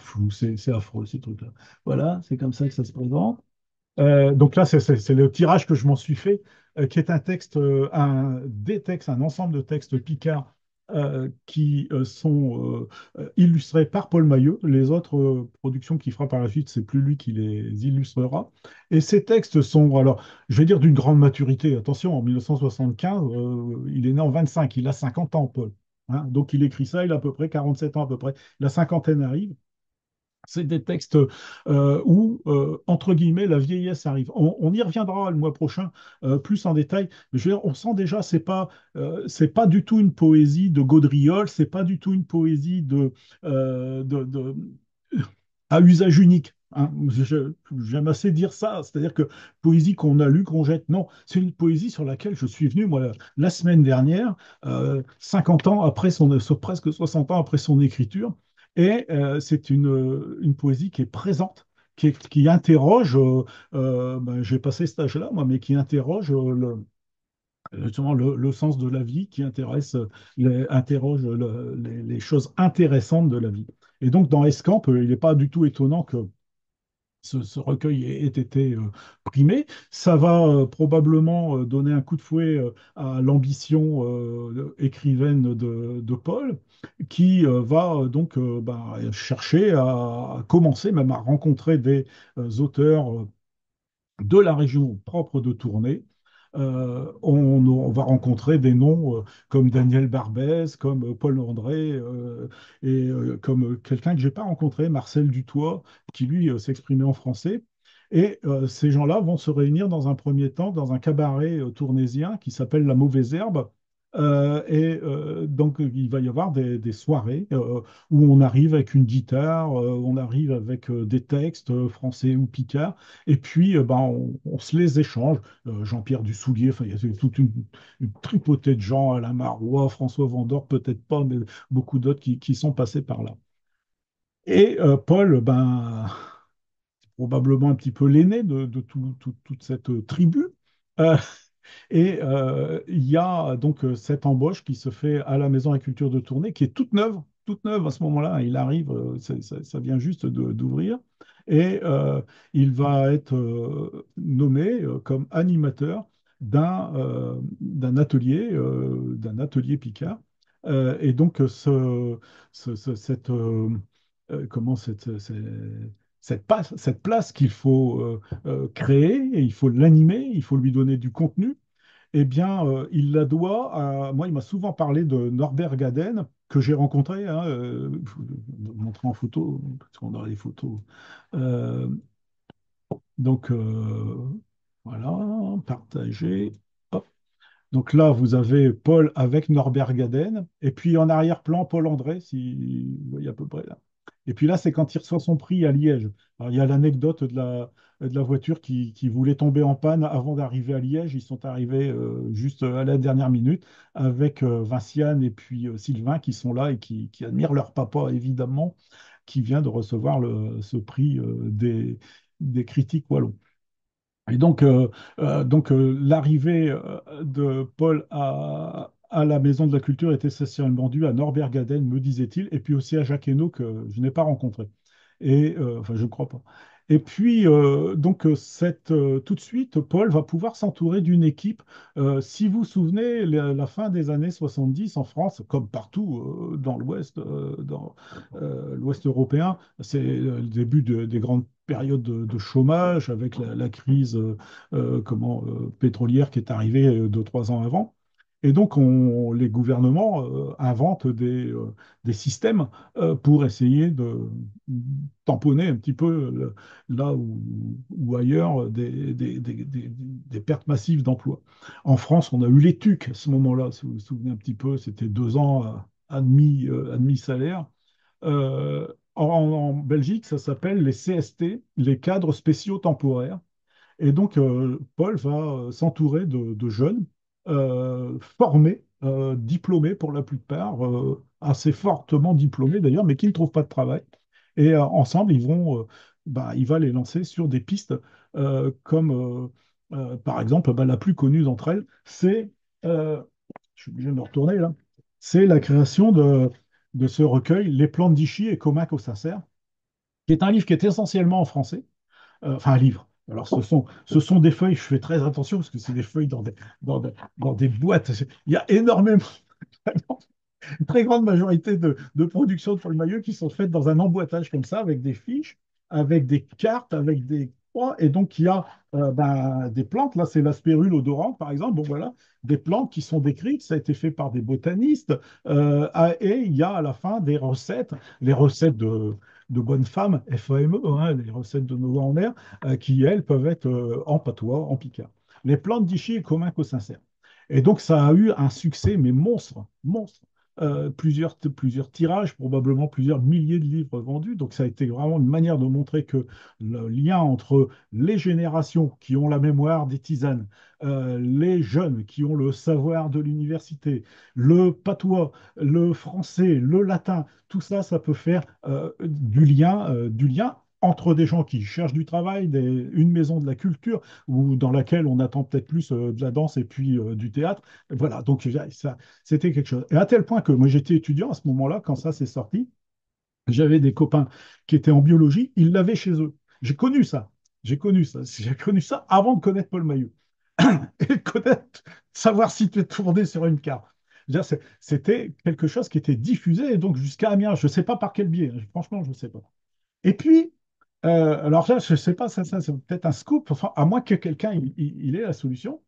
flou, c'est affreux, ces trucs-là. Voilà, c'est comme ça que ça se présente. Donc là, c'est le tirage que je m'en suis fait, qui est un texte, des textes, un ensemble de textes Picard qui sont illustrés par Paul Maillot. Les autres productions qu'il fera par la suite, c'est plus lui qui les illustrera. Et ces textes sont, alors, je vais dire d'une grande maturité. Attention, en 1975, il est né en 25, il a 50 ans, Paul. Hein, donc il écrit ça, il a à peu près 47 ans à peu près. La cinquantaine arrive. C'est des textes où, entre guillemets, la vieillesse arrive. On y reviendra le mois prochain plus en détail. Mais je veux dire, on sent déjà, c'est pas du tout une poésie de Gaudriol, c'est pas du tout une poésie à usage unique, hein. J'aime assez dire ça, c'est-à-dire que poésie qu'on a lue, qu'on jette. Non, c'est une poésie sur laquelle je suis venu, moi, la semaine dernière, 50 ans après presque 60 ans après son écriture. Et c'est une poésie qui est présente, qui interroge, j'ai passé cet âge-là, moi, mais qui interroge justement le sens de la vie, qui interroge les choses intéressantes de la vie. Et donc, dans Escamp, il n'est pas du tout étonnant que ce recueil ait été primé. Ça va probablement donner un coup de fouet à l'ambition écrivaine de Paul, qui va chercher à commencer, même à rencontrer des auteurs de la région propre de Tournai. On va rencontrer des noms comme Daniel Barbès, comme Paul André, et comme quelqu'un que je n'ai pas rencontré, Marcel Dutoit, qui lui s'exprimait en français. Et ces gens-là vont se réunir dans un premier temps dans un cabaret tournaisien qui s'appelle La Mauvaise Herbe. Donc, il va y avoir des soirées où on arrive avec une guitare, on arrive avec des textes français ou picards, et puis on se les échange. Jean-Pierre Dussoulier, enfin, il y a toute une tripotée de gens, Alain Marois, François Vendor, peut-être pas, mais beaucoup d'autres qui sont passés par là. Et Paul, probablement un petit peu l'aîné de toute cette tribu. Euh, il y a donc cette embauche qui se fait à la Maison de la Culture de Tournai, qui est toute neuve. toute neuve à ce moment-là. Il arrive, ça vient juste d'ouvrir. Et il va être nommé comme animateur d'un atelier Picard. Et donc, cette, comment, cette place qu'il faut créer, et il faut l'animer, il faut lui donner du contenu, eh bien, il la doit à... Moi, il m'a souvent parlé de Norbert Gaden, que j'ai rencontré, hein, je vous le montrer en photo, parce qu'on a les photos. Euh, donc, voilà, partager. Hop. Donc là, vous avez Paul avec Norbert Gaden, et puis en arrière-plan, Paul André, si vous voyez à peu près là. Et puis là, c'est quand il reçoit son prix à Liège. Alors, il y a l'anecdote de la voiture qui voulait tomber en panne avant d'arriver à Liège. Ils sont arrivés juste à la dernière minute avec Vinciane et puis Sylvain qui sont là et qui admirent leur papa, évidemment, qui vient de recevoir ce prix des critiques wallons. Et l'arrivée de Paul à la Maison de la Culture était essentiellement due à Norbert Gaden, me disait-il, et puis aussi à Jacques Hainaut, que je n'ai pas rencontré. Et, enfin, je ne crois pas. Et puis, tout de suite, Paul va pouvoir s'entourer d'une équipe. Si vous vous souvenez, la fin des années 70 en France, comme partout dans l'Ouest, dans l'Ouest européen, c'est le début des grandes périodes de chômage avec la crise pétrolière qui est arrivée 2, 3 ans avant. Et donc, les gouvernements inventent des systèmes pour essayer de tamponner un petit peu là ou ailleurs des pertes massives d'emplois. En France, on a eu les TUC à ce moment-là, si vous vous souvenez un petit peu, c'était 2 ans à demi salaire. En Belgique, ça s'appelle les CST, les cadres spéciaux temporaires. Et donc, Paul va s'entourer de jeunes formés, diplômés pour la plupart, assez fortement diplômés d'ailleurs, mais qui ne trouvent pas de travail. Et ensemble, il va les lancer sur des pistes comme, par exemple, la plus connue d'entre elles, euh, je suis obligé de me retourner là, c'est la création de ce recueil, Les plans d'Ichy et Comac au Sincère, qui est un livre qui est essentiellement en français, enfin un livre. Alors ce sont des feuilles, je fais très attention parce que c'est des feuilles dans des boîtes. Il y a énormément, une très grande majorité de productions de Paul Maillot qui sont faites dans un emboîtage comme ça, avec des fiches, avec des cartes, avec des croix. Et donc, il y a des plantes. Là, c'est la spérule odorante, par exemple. Bon, voilà, des plantes qui sont décrites. Ça a été fait par des botanistes. Et il y a à la fin des recettes, les recettes de bonnes femmes, FAME, hein, les recettes de Nova en mer, qui, elles, peuvent être en patois, en picard. Les plantes d'Ichy est commun qu'au sincère. Et donc, ça a eu un succès, mais monstre, monstre plusieurs tirages, probablement plusieurs milliers de livres vendus. Donc ça a été vraiment une manière de montrer que le lien entre les générations qui ont la mémoire des tisanes, les jeunes qui ont le savoir de l'université, le patois, le français, le latin, tout ça, ça peut faire du lien entre des gens qui cherchent du travail, une maison de la culture, ou dans laquelle on attend peut-être plus de la danse et puis du théâtre. Voilà, donc ça, c'était quelque chose. Et à tel point que moi, j'étais étudiant à ce moment-là, quand ça s'est sorti, j'avais des copains qui étaient en biologie, ils l'avaient chez eux. J'ai connu ça. J'ai connu ça. J'ai connu ça avant de connaître Paul Maillot. Et de connaître, savoir si tu es tourné sur une carte. Je veux dire, c'était quelque chose qui était diffusé, et donc jusqu'à Amiens. Je ne sais pas par quel biais, hein. Franchement, je ne sais pas. Et puis, alors là, je ne sais pas, ça c'est peut-être un scoop, enfin, à moins que quelqu'un il ait la solution.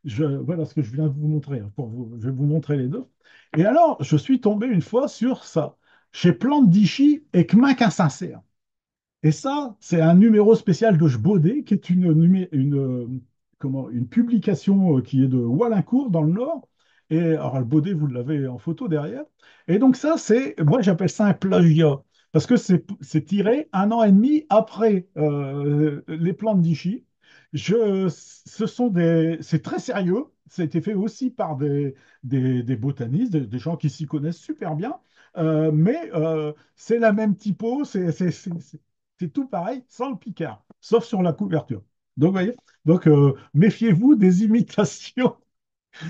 Voilà ce que je viens de vous montrer, hein, je vais vous montrer les deux. Et alors, je suis tombé une fois sur ça, chez Plante d'Ichy et Kmac Sincère. Et ça, c'est un numéro spécial de Baudet, qui est une publication qui est de Wallincourt, dans le Nord. Et alors, le Baudet, vous l'avez en photo derrière. Et donc ça, moi j'appelle ça un plagiat, parce que c'est tiré 1 an et demi après les plantes d'Ichy. C'est très sérieux. Ça a été fait aussi par des botanistes, des gens qui s'y connaissent super bien. Mais c'est la même typo, c'est tout pareil, sans le Picard, sauf sur la couverture. Donc, vous voyez, donc méfiez-vous des imitations.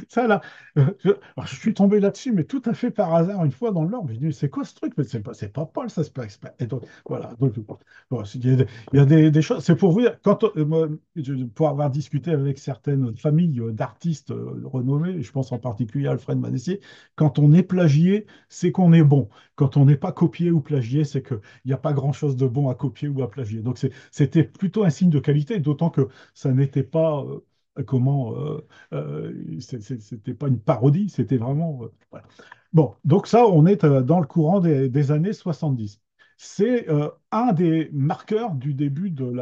Ça, là, alors, je suis tombé là-dessus, mais tout à fait par hasard, une fois dans le Nord. Mais je dis, c'est quoi ce truc? Mais c'est pas Paul, ça, Et donc, voilà. Donc, bon, il y a des choses. C'est pour vous dire, moi, pour avoir discuté avec certaines familles d'artistes renommés, je pense en particulier à Alfred Manessier, quand on est plagié, c'est qu'on est bon. Quand on n'est pas copié ou plagié, c'est qu'il n'y a pas grand-chose de bon à copier ou à plagier. Donc, c'était plutôt un signe de qualité, d'autant que ça n'était pas. Comment c'était pas une parodie, c'était vraiment. Voilà. Bon, donc ça, on est dans le courant des années 70. C'est un des marqueurs du début de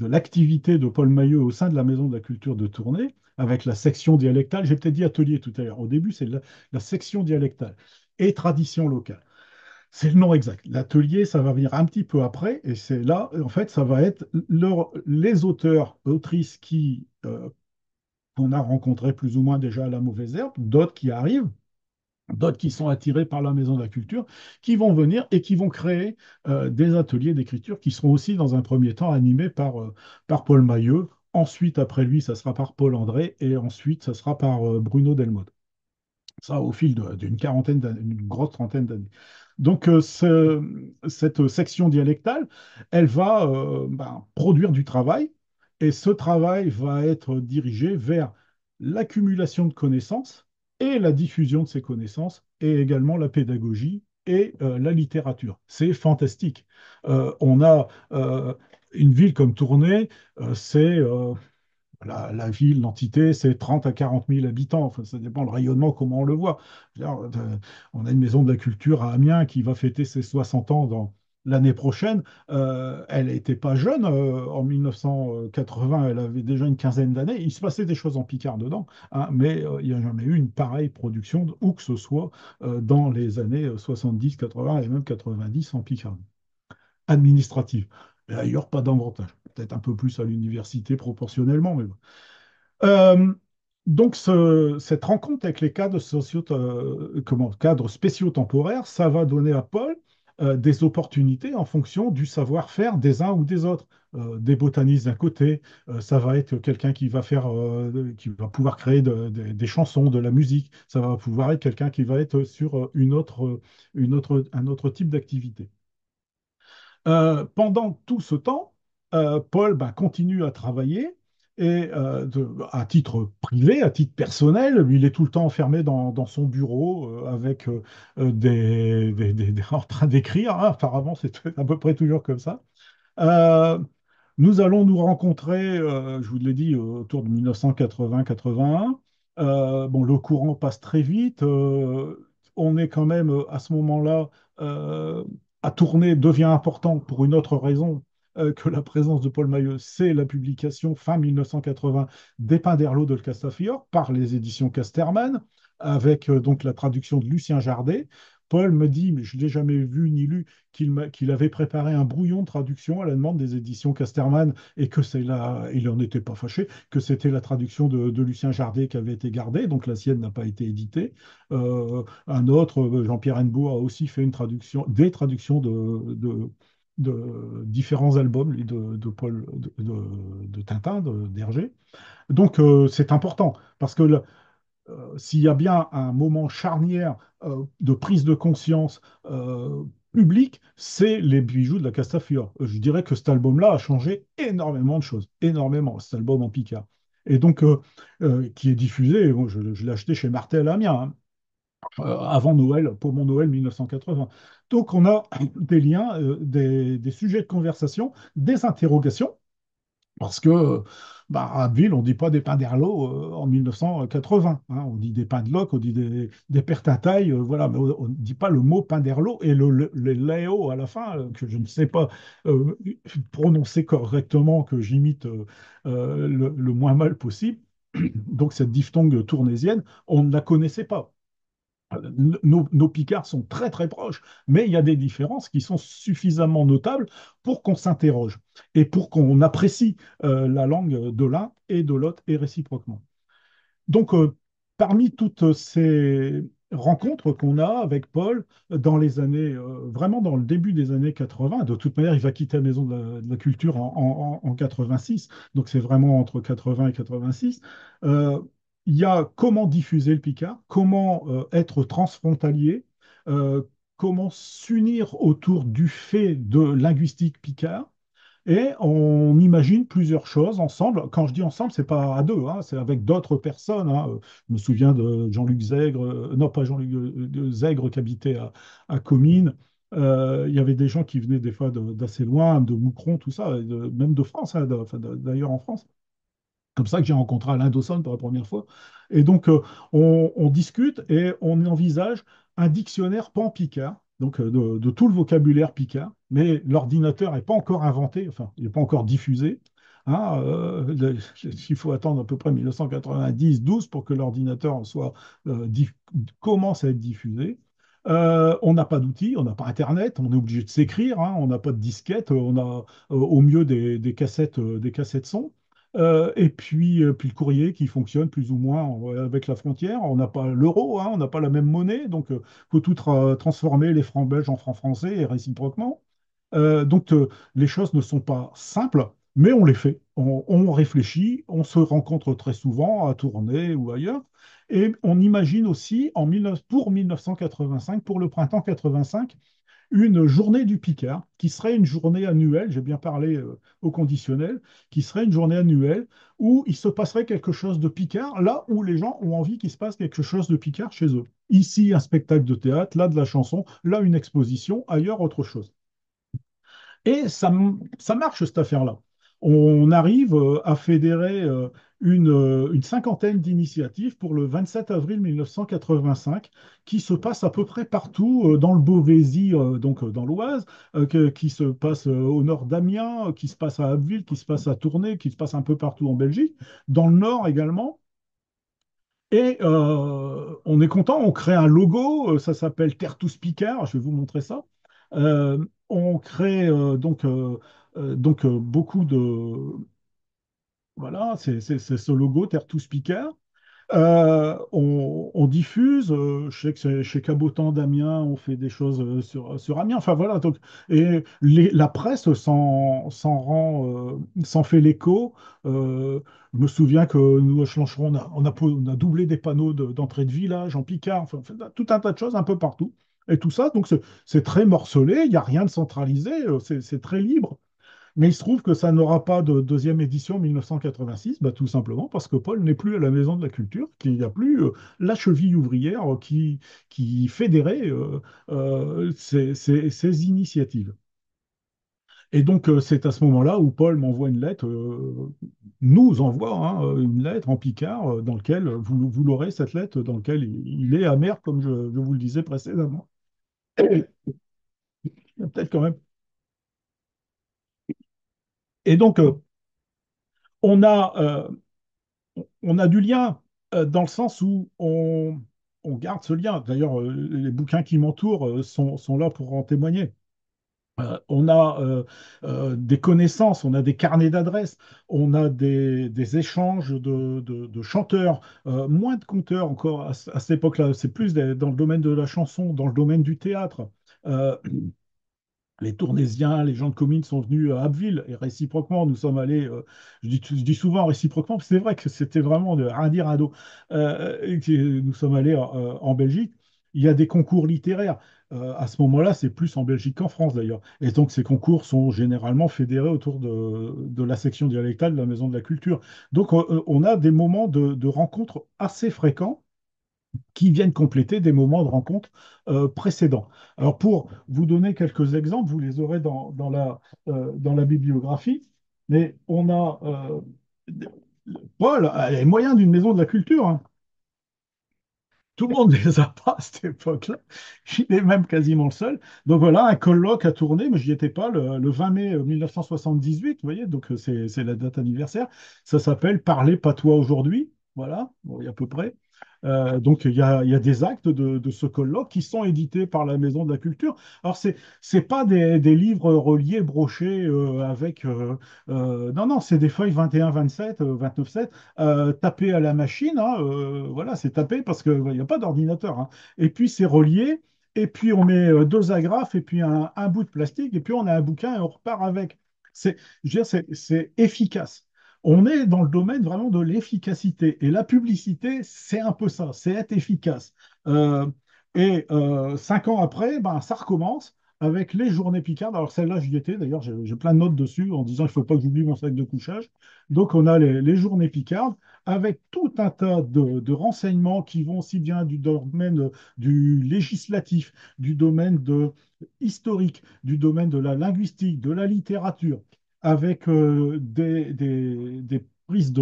l'activité de Paul Maillot au sein de la Maison de la Culture de Tournai, avec la section dialectale. J'ai peut-être dit atelier tout à l'heure. Au début, c'est la section dialectale et tradition locale. C'est le nom exact. L'atelier, ça va venir un petit peu après, et c'est là, en fait, ça va être les auteurs, autrices qu'on a rencontrés plus ou moins déjà à la mauvaise herbe, d'autres qui arrivent, d'autres qui sont attirés par la Maison de la Culture, qui vont venir et qui vont créer des ateliers d'écriture qui seront aussi, dans un premier temps, animés par Paul Mailleux. Ensuite, après lui, ça sera par Paul André, et ensuite, ça sera par Bruno Delmotte. Ça, au fil d'une quarantaine d'années, une grosse trentaine d'années. Donc, cette section dialectale, elle va produire du travail, et ce travail va être dirigé vers l'accumulation de connaissances et la diffusion de ces connaissances, et également la pédagogie et la littérature. C'est fantastique. On a une ville comme Tournai, c'est la ville, l'entité, c'est 30 à 40 000 habitants. Enfin, ça dépend le rayonnement, comment on le voit. On a une maison de la culture à Amiens qui va fêter ses 60 ans l'année prochaine. Elle n'était pas jeune en 1980, elle avait déjà une quinzaine d'années. Il se passait des choses en Picard dedans, hein, mais il n'y a jamais eu une pareille production, où que ce soit, dans les années 70, 80 et même 90 en Picard administrative. Et ailleurs, pas d'avantage. Peut-être un peu plus à l'université proportionnellement, mais bon. Euh, donc, cette rencontre avec les cadres spécio-temporaires, ça va donner à Paul des opportunités en fonction du savoir-faire des uns ou des autres. Des botanistes d'un côté, ça va être quelqu'un qui va pouvoir créer des chansons, de la musique. Ça va pouvoir être quelqu'un qui va être sur un autre type d'activité. Pendant tout ce temps, Paul continue à travailler et à titre privé, à titre personnel. Il est tout le temps enfermé dans son bureau avec en train d'écrire, hein. Apparemment, c'est à peu près toujours comme ça. Euh, Nous allons nous rencontrer, je vous l'ai dit, autour de 1980-81. Bon, le courant passe très vite. On est quand même à ce moment-là euh, à tourner devient important pour une autre raison que la présence de Paul Maillot, c'est la publication fin 1980 des Pinderlo de Castafiore par les éditions Casterman, avec donc la traduction de Lucien Jardet. Paul me dit, mais je ne l'ai jamais vu ni lu, qu'il avait préparé un brouillon de traduction à la demande des éditions Casterman, et que il n'en était pas fâché, que c'était la traduction de Lucien Jardet qui avait été gardée, donc la sienne n'a pas été éditée. Un autre, Jean-Pierre Hennebeau, a aussi fait des traductions de différents albums de Paul, de Tintin, d'Hergé. Donc c'est important, parce que s'il y a bien un moment charnière de prise de conscience publique, c'est les bijoux de la Castafiore. Je dirais que cet album-là a changé énormément de choses, énormément, cet album en Picard. Et donc, qui est diffusé, bon, je l'ai acheté chez Martel à Amiens, hein, avant Noël, pour mon Noël 1980. Donc, on a des liens, des sujets de conversation, des interrogations, parce que à Abbeville, on ne dit pas des pains d'Erlot en 1980, hein. On dit des pains de Loc, on dit des pertatailles, voilà, mais on ne dit pas le mot pain d'Erlot et le Léo à la fin, que je ne sais pas euh, prononcer correctement, que j'imite le moins mal possible. Donc cette diphtongue tournaisienne, on ne la connaissait pas. Nos Picards sont très très proches, mais il y a des différences qui sont suffisamment notables pour qu'on s'interroge et pour qu'on apprécie la langue de l'un et de l'autre et réciproquement. Donc, parmi toutes ces rencontre qu'on a avec Paul dans les années, vraiment dans le début des années 80. De toute manière, il va quitter la Maison de la Culture en 86, donc c'est vraiment entre 80 et 86. Euh, il y a comment diffuser le Picard, comment être transfrontalier, euh, comment s'unir autour du fait de linguistique Picard. Et on imagine plusieurs choses ensemble. Quand je dis ensemble, c'est pas à deux, hein, c'est avec d'autres personnes, hein. Je me souviens de Jean-Luc Zègre, non pas Jean-Luc de Zègre qui habitait à Comines. Il y avait des gens qui venaient des fois d'assez loin, de Moucron, tout ça, et même de France, hein, enfin, d'ailleurs en France. Comme ça que j'ai rencontré Alain Dawson pour la première fois. Et donc, on discute et on envisage un dictionnaire pan-picard, donc de tout le vocabulaire picard, mais l'ordinateur n'est pas encore inventé, enfin, il n'est pas encore diffusé. Hein, il faut attendre à peu près 1990-12 pour que l'ordinateur commence à être diffusé. On n'a pas d'outils, on n'a pas Internet, on est obligé de s'écrire, hein, on n'a pas de disquette, on a au mieux des cassettes son. Puis le courrier qui fonctionne plus ou moins avec la frontière. On n'a pas l'euro, hein, on n'a pas la même monnaie, donc il faut tout transformer les francs belges en francs français et réciproquement. Les choses ne sont pas simples, mais on les fait. On réfléchit, on se rencontre très souvent à Tournai ou ailleurs, et on imagine aussi pour 1985, pour le printemps 85, une journée du Picard, qui serait une journée annuelle, j'ai bien parlé au conditionnel, qui serait une journée annuelle où il se passerait quelque chose de Picard, là où les gens ont envie qu'il se passe quelque chose de Picard chez eux. Ici, un spectacle de théâtre, là, de la chanson, là, une exposition, ailleurs, autre chose. Et ça marche, cette affaire-là. On arrive à fédérer une cinquantaine d'initiatives pour le 27 avril 1985, qui se passe à peu près partout dans le Beauvaisis, donc dans l'Oise, qui se passe au nord d'Amiens, qui se passe à Abbeville, qui se passe à Tournai, qui se passe un peu partout en Belgique, dans le nord également. Et on est content, on crée un logo, ça s'appelle Terre Tous Picard, je vais vous montrer ça. On crée beaucoup de... Voilà, c'est ce logo Terre Tous Picard. On diffuse, je sais que chez Cabotan d'Amiens, on fait des choses sur Amiens. Enfin voilà, donc, et la presse s'en fait l'écho. Je me souviens que nous, à Schlancheron, on a doublé des panneaux d'entrée de village en Picard, enfin, on fait tout un tas de choses un peu partout. Et tout ça, donc c'est très morcelé, il n'y a rien de centralisé, c'est très libre. Mais il se trouve que ça n'aura pas de deuxième édition en 1986, bah, tout simplement parce que Paul n'est plus à la Maison de la Culture, qu'il n'y a plus la cheville ouvrière qui fédérait ces initiatives. Et donc, c'est à ce moment-là où Paul m'envoie une lettre, nous envoie hein, une lettre en Picard, dans laquelle, vous l'aurez, cette lettre, dans laquelle il est amer, comme je vous le disais précédemment. Peut-être quand même. Et donc, on a, euh, on a du lien dans le sens où on garde ce lien. D'ailleurs, les bouquins qui m'entourent sont là pour en témoigner. On a des connaissances, on a des carnets d'adresses, on a des échanges de chanteurs, moins de conteurs encore à cette époque-là. C'est plus dans le domaine de la chanson, dans le domaine du théâtre. Euh, les Tournaisiens, les gens de Comines sont venus à Abbeville et réciproquement, nous sommes allés, je dis souvent réciproquement, parce que c'est vrai que c'était vraiment de rien dire à dos. Et que nous sommes allés en Belgique. Il y a des concours littéraires. À ce moment-là, c'est plus en Belgique qu'en France d'ailleurs. Et donc ces concours sont généralement fédérés autour de la section dialectale de la Maison de la Culture. Donc on a des moments de rencontres assez fréquents qui viennent compléter des moments de rencontre précédents. Alors, pour vous donner quelques exemples, vous les aurez dans la bibliographie, mais on a Paul, les moyens d'une maison de la culture, hein. Tout le monde ne les a pas à cette époque-là. Il est même quasiment le seul. Donc voilà, un colloque a tourné, mais je n'y étais pas, le 20 mai 1978, vous voyez, donc c'est la date anniversaire. Ça s'appelle Parler patois aujourd'hui. Voilà, bon, il y a à peu près. Donc, il y a des actes de ce colloque qui sont édités par la Maison de la Culture. Alors, c'est pas des livres reliés, brochés avec. Non, non, c'est des feuilles 21, 27, 29, 7, tapées à la machine. Hein, voilà, c'est tapé parce qu'il n'y a pas d'ordinateur. Hein. Et puis, c'est relié. Et puis, on met deux agrafes et puis un bout de plastique. Et puis, on a un bouquin et on repart avec. Je veux dire, c'est efficace. On est dans le domaine vraiment de l'efficacité. Et la publicité, c'est un peu ça, c'est être efficace. Euh, 5 ans après, ben, ça recommence avec les journées Picard. Alors celle-là, j'y étais, d'ailleurs, j'ai plein de notes dessus en disant il ne faut pas que j'oublie mon sac de couchage. Donc on a les journées Picard avec tout un tas de renseignements qui vont aussi bien du domaine du législatif, du domaine historique, du domaine de la linguistique, de la littérature avec des prises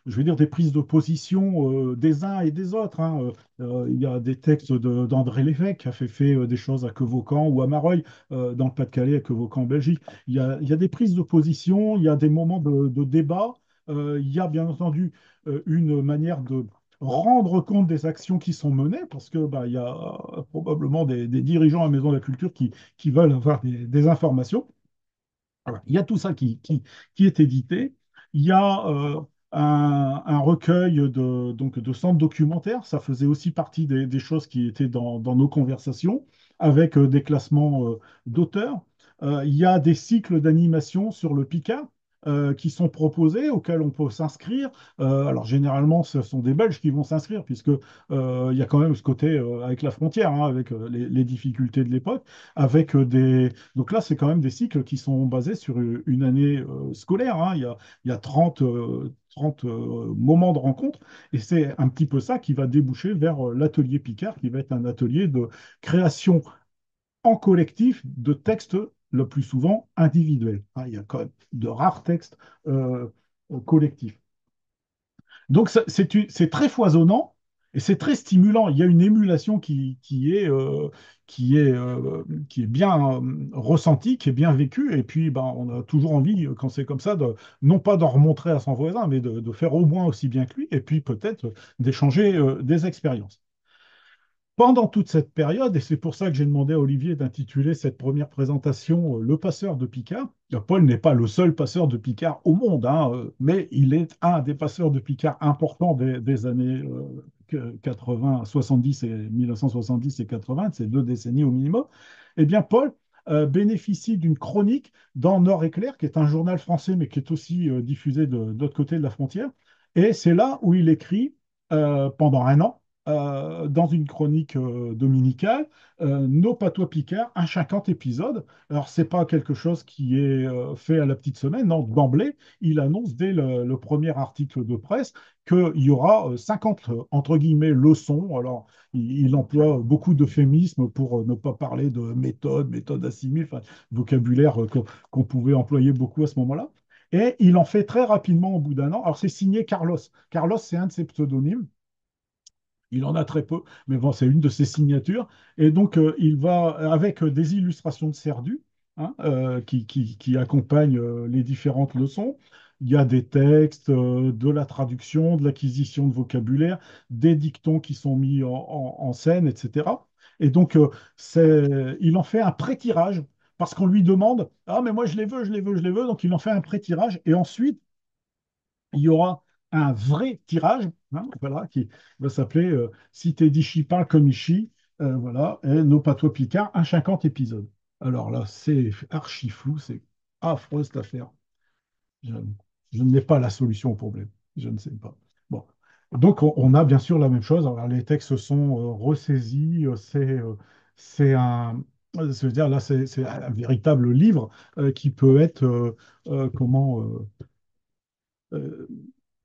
je vais dire des prises de position des uns et des autres. Hein. Il y a des textes d'André Lévesque qui a fait des choses à Quevaucamp ou à Mareuil, dans le Pas-de-Calais, à Quevaucamp en Belgique. Il y a des prises de position, il y a des moments de débat, il y a bien entendu une manière de rendre compte des actions qui sont menées, parce que bah, il y a probablement des dirigeants à la Maison de la Culture qui veulent avoir des informations. Voilà. Il y a tout ça qui est édité. Il y a un recueil donc de centres documentaires. Ça faisait aussi partie des choses qui étaient dans nos conversations, avec des classements d'auteurs. Il y a des cycles d'animation sur le Picard qui sont proposés, auxquels on peut s'inscrire. Alors généralement, ce sont des Belges qui vont s'inscrire, puisque il y a quand même ce côté avec la frontière, hein, avec les difficultés de l'époque, avec donc là, c'est quand même des cycles qui sont basés sur une année scolaire. Hein. Il y a 30 moments de rencontre. Et c'est un petit peu ça qui va déboucher vers l'atelier Picard, qui va être un atelier de création en collectif de textes, le plus souvent individuels. Hein. Il y a quand même de rares textes euh, collectifs. Donc c'est très foisonnant et c'est très stimulant. Il y a une émulation qui est bien ressentie, qui est bien vécue. Et puis ben, on a toujours envie, quand c'est comme ça, non pas d'en remontrer à son voisin, mais de faire au moins aussi bien que lui, et puis peut-être d'échanger des expériences. Pendant toute cette période, et c'est pour ça que j'ai demandé à Olivier d'intituler cette première présentation Le passeur de Picard. Paul n'est pas le seul passeur de Picard au monde, hein, mais il est un des passeurs de Picard importants des années 80, 70 et 1970 et 80, ces deux décennies au minimum. Eh bien, Paul bénéficie d'une chronique dans Nord-Éclair, qui est un journal français, mais qui est aussi diffusé de l'autre côté de la frontière. Et c'est là où il écrit pendant un an dans une chronique dominicale, Nos patois Picards, un 50 épisodes. Alors, c'est pas quelque chose qui est fait à la petite semaine, non, d'emblée, il annonce dès le premier article de presse qu'il y aura 50, entre guillemets, leçons. Alors, il emploie beaucoup d'euphémismes pour ne pas parler de méthode assimile, enfin, vocabulaire qu'on pouvait employer beaucoup à ce moment-là. Et il en fait très rapidement au bout d'un an. Alors, c'est signé Carlos. Carlos, c'est un de ses pseudonymes. Il en a très peu, mais bon, c'est une de ses signatures. Et donc, il va, avec des illustrations de Cerdu, hein, qui accompagnent les différentes leçons. Il y a des textes, de la traduction, de l'acquisition de vocabulaire, des dictons qui sont mis en scène, etc. Et donc, il en fait un pré-tirage, parce qu'on lui demande, ah, mais moi, je les veux, je les veux, je les veux. Donc, il en fait un pré-tirage. Et ensuite, il y aura un vrai tirage, hein, voilà, qui va s'appeler Si t'es d'Ichi, parle comme Ichi, voilà, et Nos patois Picard, un 50 épisodes. Alors là, c'est archi flou, c'est affreux cette affaire. Je, je n'ai pas la solution au problème, je ne sais pas. Bon, donc on a bien sûr la même chose. Alors, les textes sont ressaisis, c'est un, je veux dire là, c'est un véritable livre qui peut être comment euh,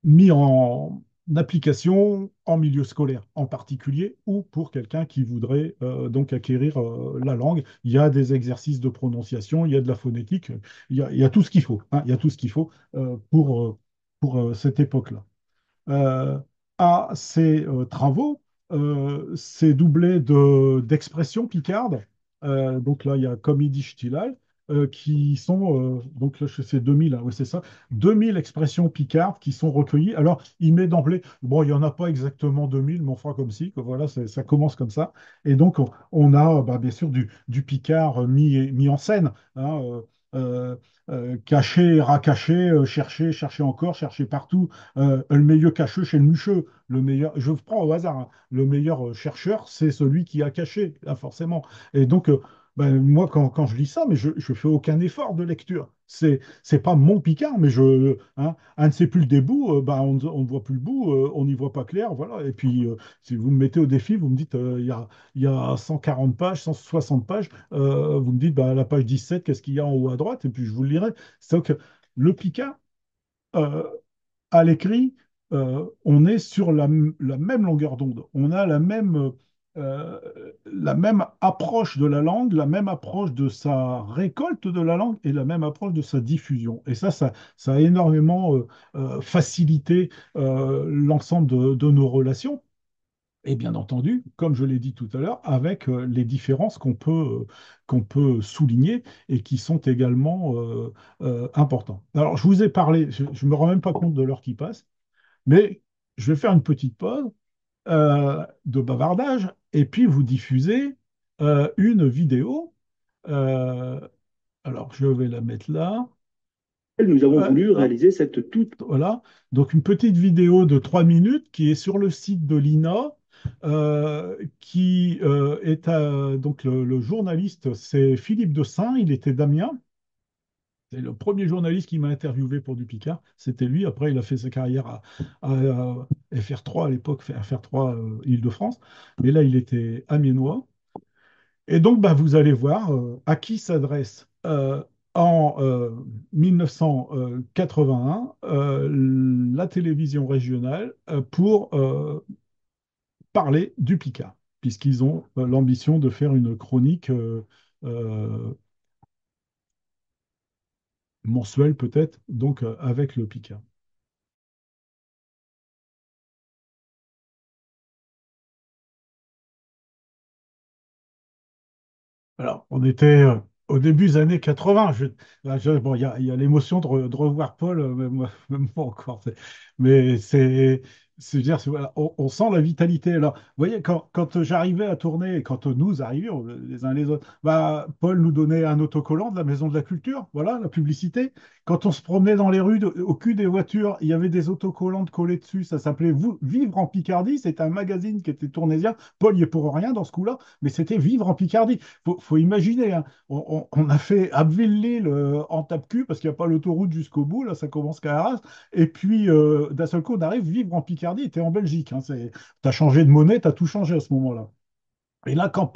mis en application en milieu scolaire en particulier ou pour quelqu'un qui voudrait donc acquérir la langue. Il y a des exercices de prononciation, il y a de la phonétique, il y a tout ce qu'il faut, hein, il y a tout ce qu'il faut pour cette époque-là. Euh, à ces travaux, c'est doublé d'expressions picardes. Donc là, il y a Comedy Stilal. qui sont, donc là, c'est 2000, hein, ouais, c'est ça, 2000 expressions picardes qui sont recueillies. Alors, il met d'emblée, bon, il n'y en a pas exactement 2000, mais enfin comme si, que voilà, ça commence comme ça. Et donc, on a bah, bien sûr du picard mis en scène, hein, euh, caché, racaché, chercher encore, chercher partout. Le meilleur cacheux chez le mucheux. Le meilleur, je prends au hasard, hein, le meilleur chercheur, c'est celui qui a caché, hein, forcément. Et donc, ben, moi, quand je lis ça, mais je ne fais aucun effort de lecture. C'est pas mon Picard, mais un ne sait plus le début, ben, on ne voit plus le bout, on n'y voit pas clair, voilà. Et puis, si vous me mettez au défi, vous me dites, il y a 140 pages, 160 pages, vous me dites, bah, à la page 17, qu'est-ce qu'il y a en haut à droite, et puis je vous le lirai. C'est que le Picard, euh, à l'écrit, on est sur la même longueur d'onde. On a euh, la même approche de la langue, la même approche de sa récolte de la langue et la même approche de sa diffusion. Et ça a énormément facilité l'ensemble de nos relations. Et bien entendu, comme je l'ai dit tout à l'heure, avec les différences qu'on peut souligner et qui sont également importantes. Alors, je vous ai parlé, je ne me rends même pas compte de l'heure qui passe, mais je vais faire une petite pause de bavardage et puis vous diffuser une vidéo. Euh, alors, je vais la mettre là. Nous avons voulu Hop, réaliser cette toute voilà. Donc, une petite vidéo de 3 minutes qui est sur le site de l'INA. Qui est donc le journaliste, c'est Philippe de Saint, il était d'Amiens. C'est le premier journaliste qui m'a interviewé pour du Picard. C'était lui. Après, il a fait sa carrière à FR3 à l'époque, FR3 Île-de-France. Mais là, il était amiénois. Et donc, bah, vous allez voir à qui s'adresse en 1981 la télévision régionale pour parler du Picard, puisqu'ils ont l'ambition de faire une chronique euh, mensuelle peut-être, donc avec le Picard. Alors, on était au début des années 80. Bon, il y a l'émotion de revoir Paul, même moi encore. Mais dire, voilà, on sent la vitalité. Alors, vous voyez, quand j'arrivais à tourner, et quand nous arrivions les uns les autres, bah, Paul nous donnait un autocollant de la Maison de la Culture, voilà, la publicité. Quand on se promenait dans les rues, au cul des voitures, il y avait des autocollants de collés dessus. Ça s'appelait Vivre en Picardie. C'était un magazine qui était tournésien. Paul y est pour rien dans ce coup-là, mais c'était Vivre en Picardie. Faut imaginer, hein. On a fait Abbeville-Lille en tape-cul parce qu'il n'y a pas l'autoroute jusqu'au bout, là ça commence qu'à Arras. Et puis d'un seul coup, on arrive vivre en Picardie, tu es en Belgique. Hein, tu as changé de monnaie, tu as tout changé à ce moment-là. Et là, quand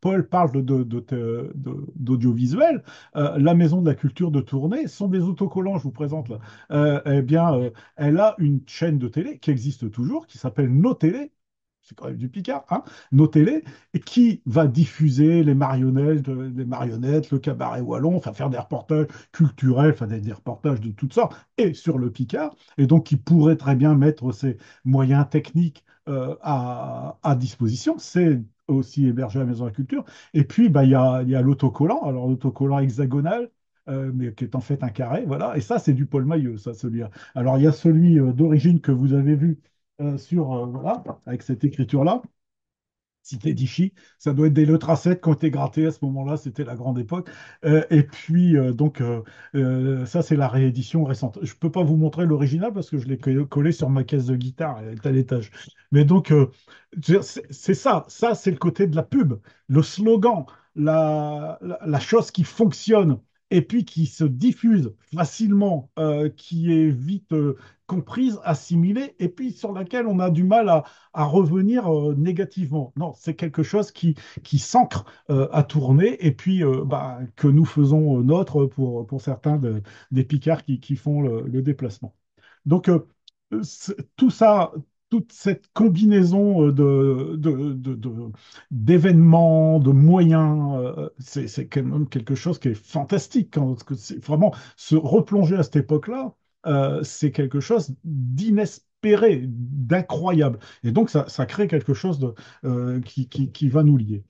Paul parle d'audiovisuel, la Maison de la Culture de Tournai, ce sont des autocollants, je vous présente là. Eh bien, elle a une chaîne de télé qui existe toujours, qui s'appelle Nos Télé, c'est quand même du Picard, hein, Nos Télé, et qui va diffuser les marionnettes, le cabaret wallon, enfin faire des reportages culturels, enfin des reportages de toutes sortes, et sur le Picard, et donc qui pourrait très bien mettre ses moyens techniques à disposition. C'est aussi hébergé à la Maison de la Culture. Et puis, bah, il y a l'autocollant, alors l'autocollant hexagonal, mais qui est en fait un carré, voilà. Et ça, c'est du Paul Maillot, ça, celui-là. Alors, il y a celui d'origine que vous avez vu voilà, avec cette écriture-là. Cité d'Ichy, ça doit être des lettres A7 qui ont été grattées à ce moment-là, c'était la grande époque. Et puis, ça, c'est la réédition récente. Je ne peux pas vous montrer l'original parce que je l'ai collé sur ma caisse de guitare, elle est à l'étage. Mais donc, c'est ça c'est le côté de la pub, le slogan, la chose qui fonctionne et puis qui se diffuse facilement, qui est vite comprise, assimilée, et puis sur laquelle on a du mal à revenir négativement. Non, c'est quelque chose qui s'ancre à tourner et puis bah, que nous faisons nôtre pour certains des Picards qui font le déplacement. Donc, tout ça, toute cette combinaison d'événements, de moyens, c'est quand même quelque chose qui est fantastique. Parce que c'est vraiment se replonger à cette époque-là, c'est quelque chose d'inespéré, d'incroyable. Et donc, ça crée quelque chose qui va nous lier.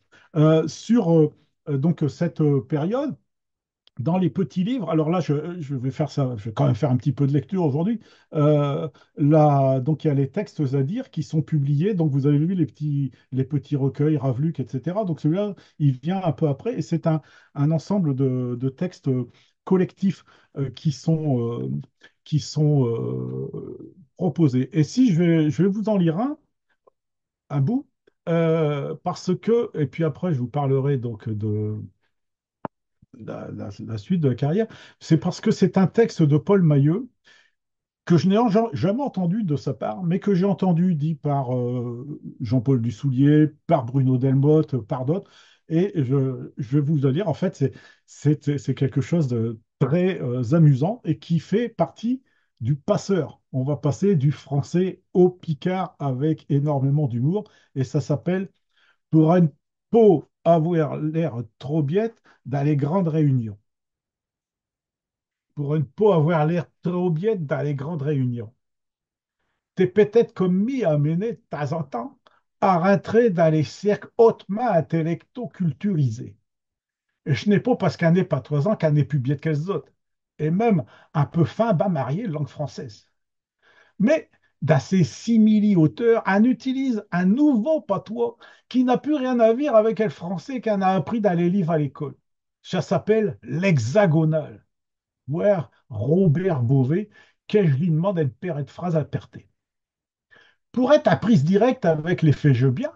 Sur donc cette période, dans les petits livres, alors là, je vais faire ça, je vais quand même faire un petit peu de lecture aujourd'hui. Euh, Là, donc, il y a les textes à dire qui sont publiés. Donc, vous avez vu les petits recueils, Ravluc, etc. Donc, celui-là, il vient un peu après. Et c'est un ensemble de textes collectifs qui sont proposés. Et si je vais vous en lire un bout, parce que, et puis après, je vous parlerai donc de la suite de la carrière, c'est parce que c'est un texte de Paul Mailleux que je n'ai jamais entendu de sa part, mais que j'ai entendu dit par Jean-Paul Dussoulier, par Bruno Delmotte, par d'autres. Et je vais vous le dire, en fait, c'est quelque chose de très amusant et qui fait partie du passeur. On va passer du français au picard avec énormément d'humour, et ça s'appelle Pour une peau avoir l'air trop biette dans les grandes réunions. Pour une peau avoir l'air trop biette dans les grandes réunions. T'es peut-être comme mis à mener de temps en temps à rentrer dans les cercles hautement intellecto-culturisés. Et ce n'est pas parce qu'elle n'est pas 3 ans qu'elle n'est plus biette que les autres. Et même un peu fin bas marié langue française. Mais dans ces simili-auteurs, on utilise un nouveau patois qui n'a plus rien à voir avec le français qu'on a appris dans les livres à l'école. Ça s'appelle l'hexagonal. Voir Robert Beauvais, que je lui demande une paire de phrases à perter. Pour être à prise directe avec les faits jeux bien,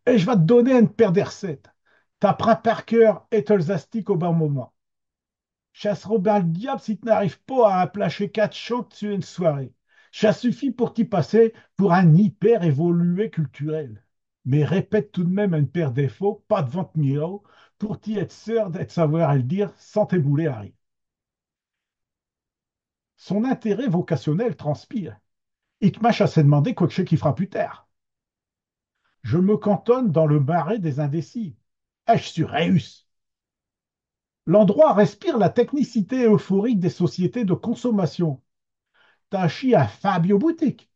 et je vais te donner une paire de recettes. T'apprends par cœur et te les astiques au bon moment. Chasseront bien le diable si tu n'arrives pas à placher 4 chants sur une soirée. Ça suffit pour t'y passer pour un hyper évolué culturel. Mais répète tout de même une paire défauts, pas de vente miro, pour t'y être sûr d'être savoir le dire sans t'ébouler à rire. Son intérêt vocationnel transpire. Il te mâche à se demander quoi que ce qu'il fera plus tard. Je me cantonne dans le marais des indécis. Ai-je sur Reus? L'endroit respire la technicité euphorique des sociétés de consommation. Tachi à Fabio Boutique.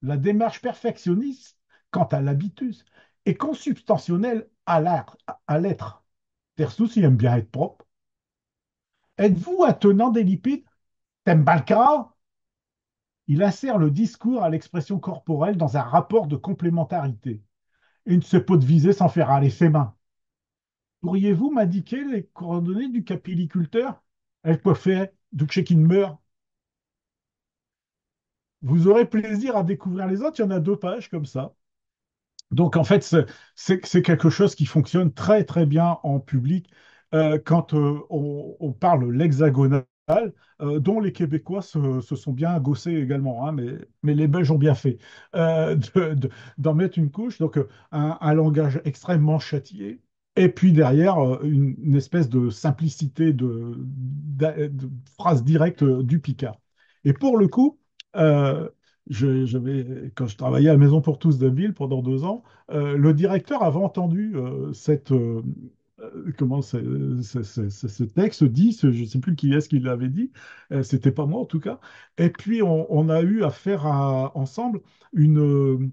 La démarche perfectionniste, quant à l'habitus, est consubstantionnelle à l'être. Tersus, il aime bien être propre. Êtes-vous un tenant des lipides? T'aimes pas le corps? Il insère le discours à l'expression corporelle dans un rapport de complémentarité. Il ne se peut de viser sans faire aller ses mains. Pourriez-vous m'indiquer les coordonnées du capilliculteur? Elle peut faire du check-in meurt. Vous aurez plaisir à découvrir les autres. Il y en a 2 pages comme ça. Donc, en fait, c'est quelque chose qui fonctionne très, très bien en public quand on parle l'hexagonal, dont les Québécois se sont bien gossés également, hein, mais les Belges ont bien fait d'en mettre une couche. Donc, un langage extrêmement châtié. Et puis derrière, une espèce de simplicité de phrase directe du Picard. Et pour le coup, euh, quand je travaillais à la Maison pour tous de Ville pendant 2 ans, le directeur avait entendu comment ce texte dit, je ne sais plus qui est-ce qui l'avait dit, c'était pas moi en tout cas. Et puis on a eu à faire ensemble une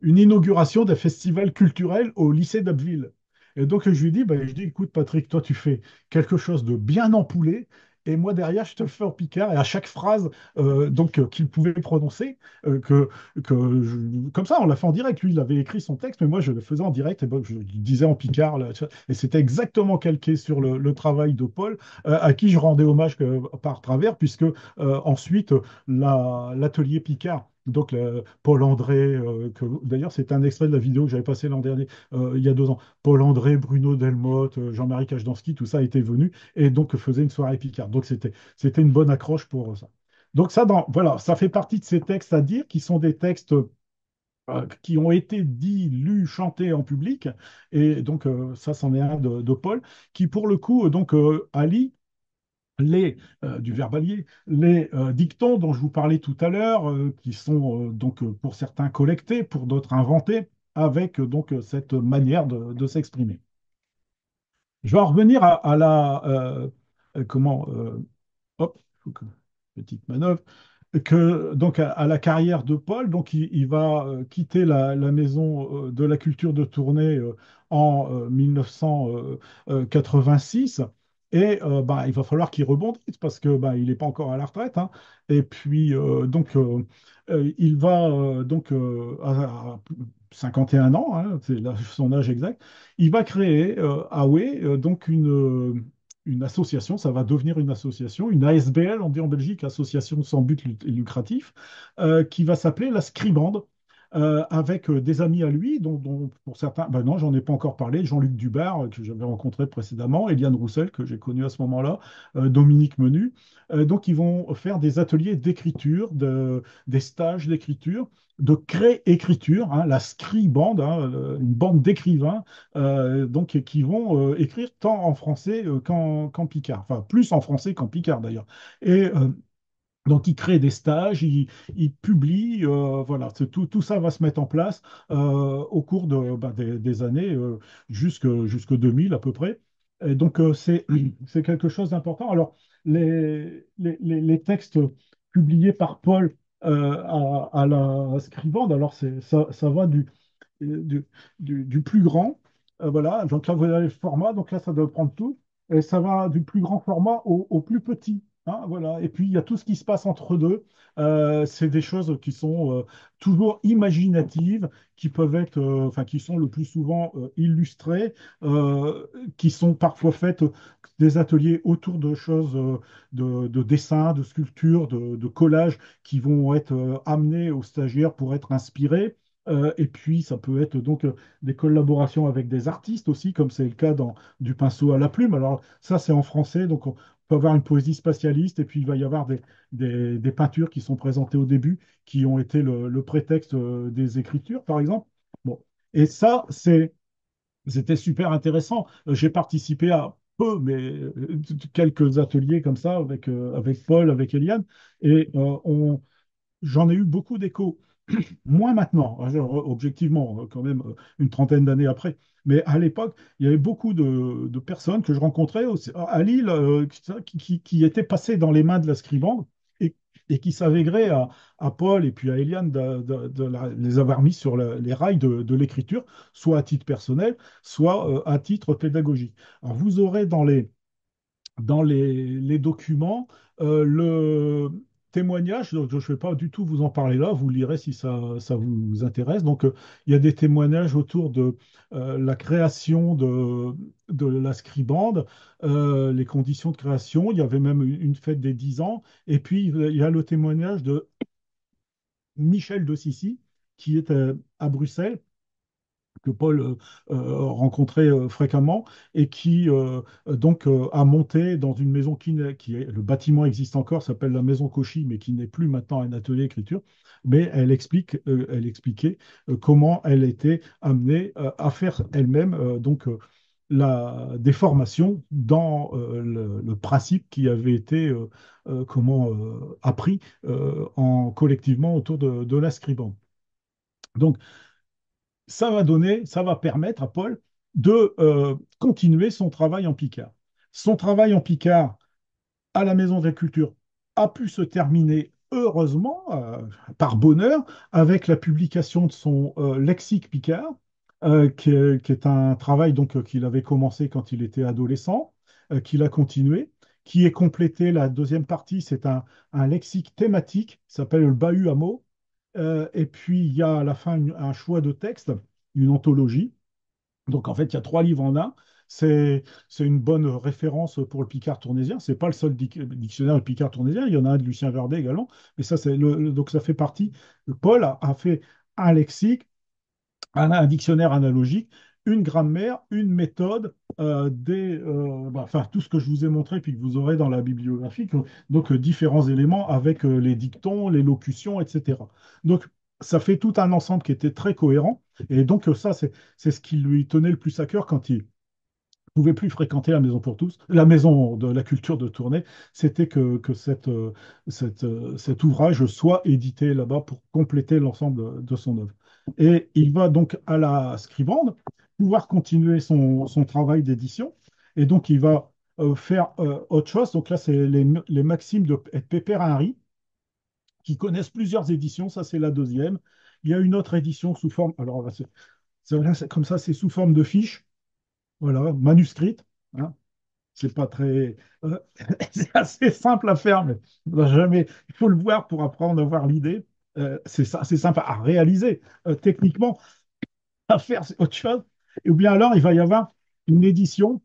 inauguration d'un festival culturel au lycée d'Abbeville. Et donc je lui dis, je dis, écoute Patrick, toi tu fais quelque chose de bien empoulé. Et moi, derrière, je te le fais en picard. Et à chaque phrase qu'il pouvait prononcer, comme ça, on l'a fait en direct. Lui, il avait écrit son texte, mais moi, je le faisais en direct. Et je le disais en picard. Là, tu vois. Et c'était exactement calqué sur le travail de Paul, à qui je rendais hommage par travers, puisque ensuite, l'atelier Picard. Donc, Paul André, d'ailleurs, c'est un extrait de la vidéo que j'avais passée l'an dernier, il y a 2 ans. Paul André, Bruno Delmotte, Jean-Marie Cajdanski, tout ça était venu et donc faisait une soirée Picard. Donc, c'était une bonne accroche pour ça. Donc, ça, voilà, ça fait partie de ces textes à dire qui sont des textes qui ont été dits, lus, chantés en public. Et donc, ça, c'en est un de Paul, qui, pour le coup, allie du verbalier, les dictons dont je vous parlais tout à l'heure, qui sont pour certains collectés, pour d'autres inventés, avec cette manière de s'exprimer. Je vais en revenir à la comment hop, petite manœuvre. que donc à la carrière de Paul, donc il va quitter la maison de la culture de Tournai en 1986 et bah, il va falloir qu'il rebondisse parce que bah, il n'est pas encore à la retraite, hein. Et puis il va à 51 ans, hein, c'est son âge exact, il va créer à Houé donc une association, ça va devenir une association, une ASBL, on dit en Belgique, Association sans but lucratif, qui va s'appeler la Scribande, avec des amis à lui, dont pour certains, ben non, j'en ai pas encore parlé, Jean-Luc Dubard, que j'avais rencontré précédemment, Eliane Roussel, que j'ai connu à ce moment-là, Dominique Menu. Donc, ils vont faire des ateliers d'écriture, des stages d'écriture, de cré-écriture, hein, la Scribande, hein, une bande d'écrivains donc, qui vont écrire tant en français qu'en picard, enfin plus en français qu'en picard d'ailleurs. Et donc, ils créent des stages, ils publient, voilà, tout ça va se mettre en place au cours des années jusque 2000 à peu près. Et donc, c'est quelque chose d'important. Alors, les textes publiés par Paul à la Scribande, alors ça va du, du plus grand. Voilà, donc là, vous avez le format, donc là, ça doit prendre tout. Et ça va du plus grand format au plus petit. Hein, voilà. Et puis, il y a tout ce qui se passe entre deux. C'est des choses qui sont toujours imaginatives, qui peuvent être, enfin, qui sont le plus souvent illustrées, qui sont parfois faites des ateliers autour de choses de dessin, de sculpture, de collage qui vont être amenés aux stagiaires pour être inspirés. Et puis, ça peut être donc des collaborations avec des artistes aussi, comme c'est le cas dans Du pinceau à la plume. Alors, ça, c'est en français, donc on peut avoir une poésie spatialiste, et puis il va y avoir des peintures qui sont présentées au début, qui ont été le prétexte des écritures, par exemple. Bon. Et ça, c'était super intéressant. J'ai participé à peu, mais quelques ateliers comme ça avec Paul, avec Eliane, et j'en ai eu beaucoup d'échos. Moins maintenant, hein, objectivement, quand même une trentaine d'années après. Mais à l'époque, il y avait beaucoup de personnes que je rencontrais à Lille qui étaient passées dans les mains de la scribande et, et qui s'avéraient à Paul et puis à Eliane les avoir mis sur les rails de l'écriture, soit à titre personnel, soit à titre pédagogique. Alors vous aurez dans les documents, le témoignage, donc je ne vais pas du tout vous en parler là, vous lirez si ça vous intéresse. Donc, il y a des témoignages autour de la création de la Scribande, les conditions de création. Il y avait même une fête des 10 ans. Et puis, il y a le témoignage de Michel de Sissi, qui est à Bruxelles que Paul rencontrait fréquemment et qui a monté dans une maison le bâtiment existe encore, s'appelle la maison Cauchy, mais qui n'est plus maintenant un atelier d'écriture. Mais elle expliquait comment elle était amenée à faire elle-même des formations dans le principe qui avait été appris collectivement autour de la scribante. Donc, ça va permettre à Paul de continuer son travail en Picard. Son travail en Picard à la Maison de la Culture a pu se terminer heureusement, par bonheur, avec la publication de son Lexique Picard, qui est un travail qu'il avait commencé quand il était adolescent, qu'il a continué, qui est complété, la deuxième partie, c'est un lexique thématique, qui s'appelle le Bahut à mots, et puis il y a à la fin un choix de texte, une anthologie. Donc en fait, il y a trois livres en un. C'est une bonne référence pour le Picard tournésien. C'est pas le seul dictionnaire du Picard tournésien. Il y en a un de Lucien Verdet également. Mais ça, donc ça fait partie. Paul a fait un lexique, un dictionnaire analogique, une grammaire, une méthode, enfin tout ce que je vous ai montré puis que vous aurez dans la bibliographie, donc différents éléments avec les dictons, les locutions, etc. Donc ça fait tout un ensemble qui était très cohérent et donc ça c'est ce qui lui tenait le plus à cœur quand il pouvait plus fréquenter la Maison pour tous, la Maison de la Culture de Tournai, c'était que cet ouvrage soit édité là-bas pour compléter l'ensemble de son œuvre. Et il va donc à la Scribande pouvoir continuer son travail d'édition. Et donc, il va faire autre chose. Donc là, c'est les maximes de Pépère Henry, qui connaissent plusieurs éditions. Ça, c'est la deuxième. Il y a une autre édition sous forme, alors là, là, comme ça, c'est sous forme de fiche, voilà, manuscrite. Hein. C'est pas très, euh, c'est assez simple à faire, mais jamais, il faut le voir pour apprendre à voir l'idée. C'est ça, c'est simple à réaliser. Techniquement, à faire, c'est autre chose. Ou bien alors, il va y avoir une édition,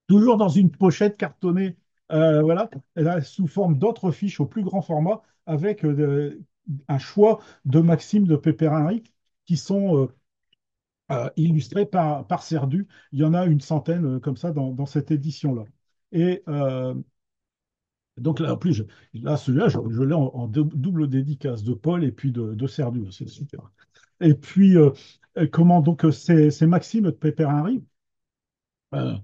toujours dans une pochette cartonnée, voilà, là, sous forme d'autres fiches au plus grand format, avec un choix de maximes de Pépérin qui sont illustrées par Serdu. Il y en a une centaine comme ça dans cette édition-là. Et donc là, en plus, là, celui-là, je l'ai en double dédicace de Paul et puis de Serdu. C'est super. Et puis, comment donc ces maximes de Pépérin euh,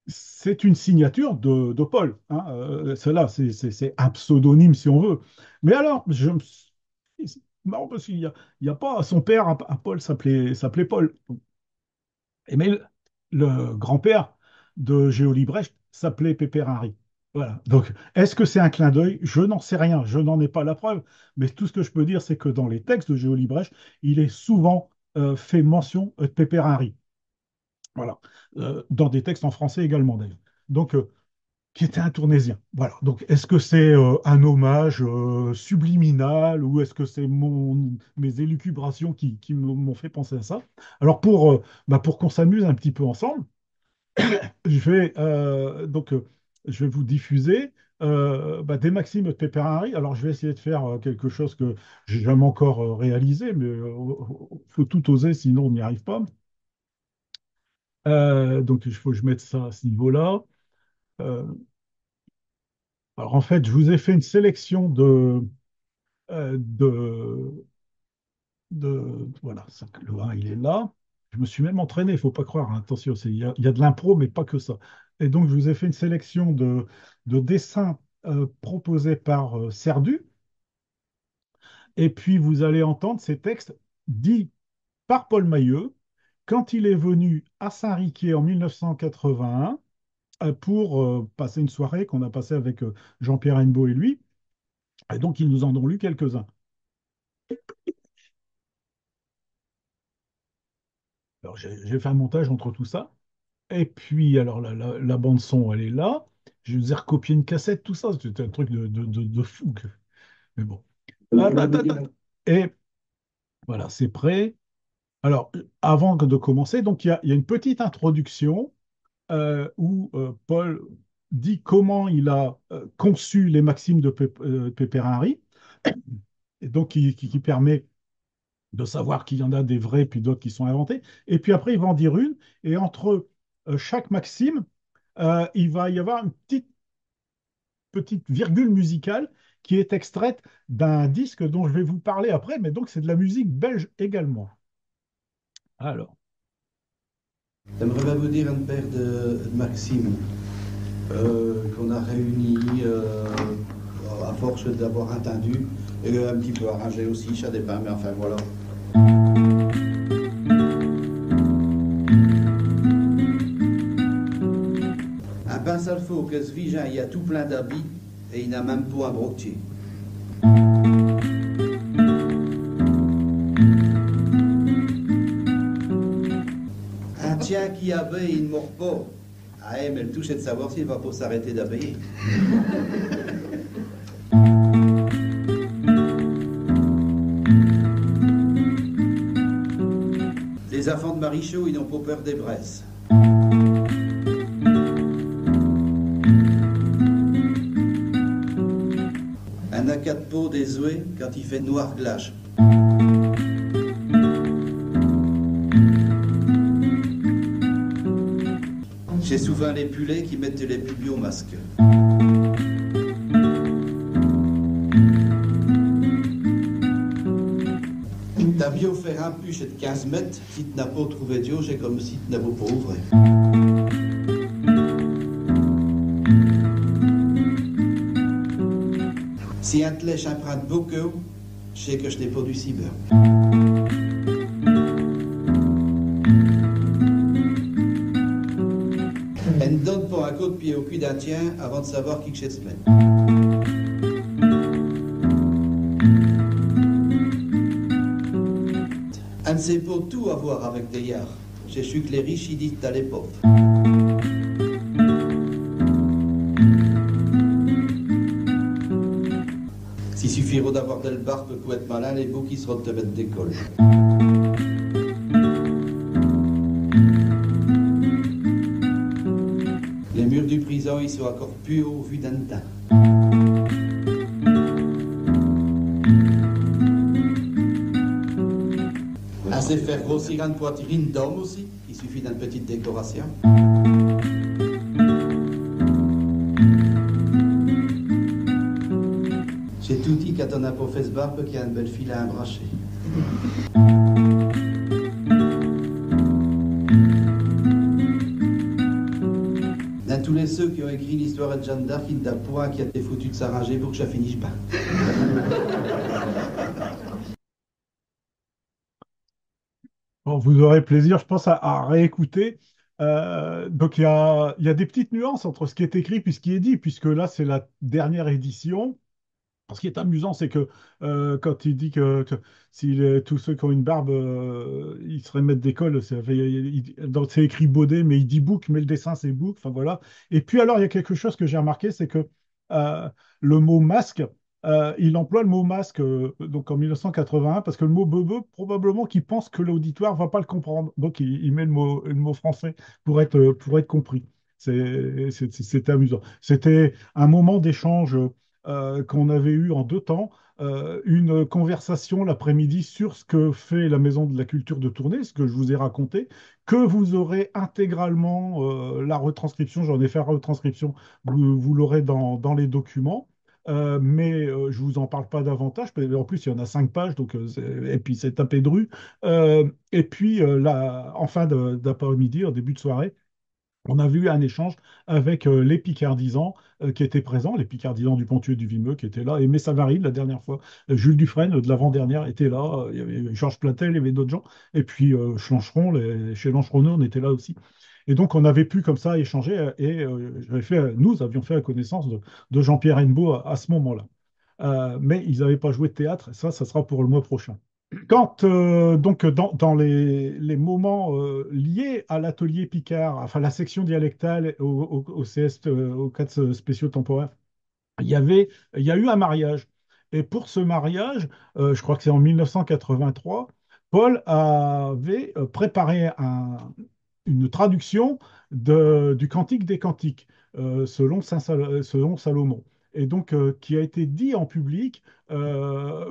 c'est une signature de Paul. Hein. Celle-là, c'est un pseudonyme si on veut. Mais alors, c'est marrant parce il y a pas son père à Paul s'appelait Paul. Mais le grand-père de Géolie Brecht s'appelait Pépère Henry. Voilà. Donc, est-ce que c'est un clin d'œil? Je n'en sais rien. Je n'en ai pas la preuve. Mais tout ce que je peux dire, c'est que dans les textes de Géolie Brecht, il est souvent fait mention de Pépère Henry. Voilà. Dans des textes en français également, d'ailleurs. Donc, qui était un Tournésien. Voilà. Donc, est-ce que c'est un hommage subliminal ou est-ce que c'est mes élucubrations qui m'ont fait penser à ça? Alors, pour qu'on s'amuse un petit peu ensemble, je vais je vais vous diffuser des maximes de Pépérari. Alors, je vais essayer de faire quelque chose que j'ai jamais encore réalisé, mais il faut tout oser, sinon on n'y arrive pas. Donc, il faut que je mette ça à ce niveau-là. Euh, alors, en fait, je vous ai fait une sélection euh, de, voilà, le 1, il est là. Je me suis même entraîné, il ne faut pas croire, hein. Attention, il y a de l'impro, mais pas que ça. Et donc, je vous ai fait une sélection de dessins proposés par Serdu. Et puis, vous allez entendre ces textes dits par Paul Mailleux quand il est venu à Saint-Riquier en 1981 pour passer une soirée qu'on a passée avec Jean-Pierre Hennebeau et lui. Et donc, ils nous en ont lu quelques-uns. Alors, j'ai fait un montage entre tout ça. Et puis, alors, la bande son, elle est là. Je vous ai recopié une cassette, tout ça. C'était un truc de fou. Mais bon. Ah, Je vais vous dire, Et voilà, c'est prêt. Alors, avant de commencer, donc il y a une petite introduction où Paul dit comment il a conçu les maximes de Pépérin-Henry, et donc qui permet de savoir qu'il y en a des vrais puis d'autres qui sont inventés. Et puis après, il va en dire une, et entre chaque maxime, il va y avoir une petite virgule musicale qui est extraite d'un disque dont je vais vous parler après, mais donc c'est de la musique belge également. Alors, J'aimerais bien vous dire une paire de maximes qu'on a réunies à force d'avoir entendu et un petit peu arrangé aussi, ça dépend, mais enfin voilà. Un pince à faux que ce vigin, il y a tout plein d'habits et il n'a même pas un broquier. Un tien qui abeille, il ne mord pas. Ah, mais le tout, c'est de savoir s'il va pas s'arrêter d'abeiller. Les enfants de Marichaux, ils n'ont pas peur des braises. Un acas de peau des ouées quand il fait noir glace. J'ai souvent les pulets qui mettent les pubis au masque. T'as bien faire un puche de 15 mètres, si tu n'as pas trouvé Dieu, c'est comme si tu n'avais pas ouvert. Si un tlèche emprunte beaucoup, je sais que je n'ai pas du cyber. Elle ne donne pas un coup de pied au cul d'un tien avant de savoir qui que c'est se met. ne sait pas tout avoir avec des yards. J'ai su que les riches, ils disent à l'époque. S'il suffira d'avoir de barbe pour être malin, les beaux qui seront de mettre d'école. Les murs du prison, ils sont encore plus hauts vu d'un tas. Assez faire grossir une poitrine d'homme aussi, il suffit d'une petite décoration. J'ai tout dit quand on a pas fait ce barbe qu'il y a une belle fille à embrasser. Dans tous les ceux qui ont écrit l'histoire de Jeanne d'Arc, il n'y a point qui a été foutu de s'arranger pour que ça finisse pas. Bon, vous aurez plaisir, je pense, à réécouter. Donc, il y a des petites nuances entre ce qui est écrit et ce qui est dit, puisque là, c'est la dernière édition. Ce qui est amusant, c'est que quand il dit que si tous ceux qui ont une barbe, ils seraient maîtres d'école, c'est écrit Baudet, mais il dit Bouc, mais le dessin c'est Bouc, enfin voilà. Et puis alors, il y a quelque chose que j'ai remarqué, c'est que euh, le mot masque, il emploie le mot masque donc en 1981, parce que le mot bebe, probablement qu'il pense que l'auditoire va pas le comprendre. Donc il met le mot français pour être compris. C'était amusant. C'était un moment d'échange qu'on avait eu en deux temps, une conversation l'après-midi sur ce que fait la Maison de la Culture de Tournai, ce que je vous ai raconté, que vous aurez intégralement la retranscription, j'en ai fait la retranscription, vous l'aurez dans les documents. Mais je vous en parle pas davantage. En plus, il y en a 5 pages, donc et puis c'est tapé de rue. Et puis là, en fin d'après-midi, en début de soirée, on avait eu un échange avec les Picardisans qui étaient présents, les Picardisans du Pontieu et du Vimeux qui étaient là, et Messavaride la dernière fois, Jules Dufresne de l'avant-dernière était là, il y avait Georges Platel, il y avait d'autres gens, et puis Schlancheron, chez Lancheronneau, on était là aussi. Et donc on avait pu comme ça échanger, et nous avions fait la connaissance de Jean-Pierre Hennebeau à ce moment-là. Mais ils n'avaient pas joué de théâtre, ça sera pour le mois prochain. Quand donc dans les moments liés à l'atelier Picard, enfin la section dialectale au CS, aux 4 spéciaux temporaires, il y a eu un mariage. Et pour ce mariage, je crois que c'est en 1983, Paul avait préparé une traduction du Cantique des Cantiques selon Salomon. Et donc, qui a été dit en public à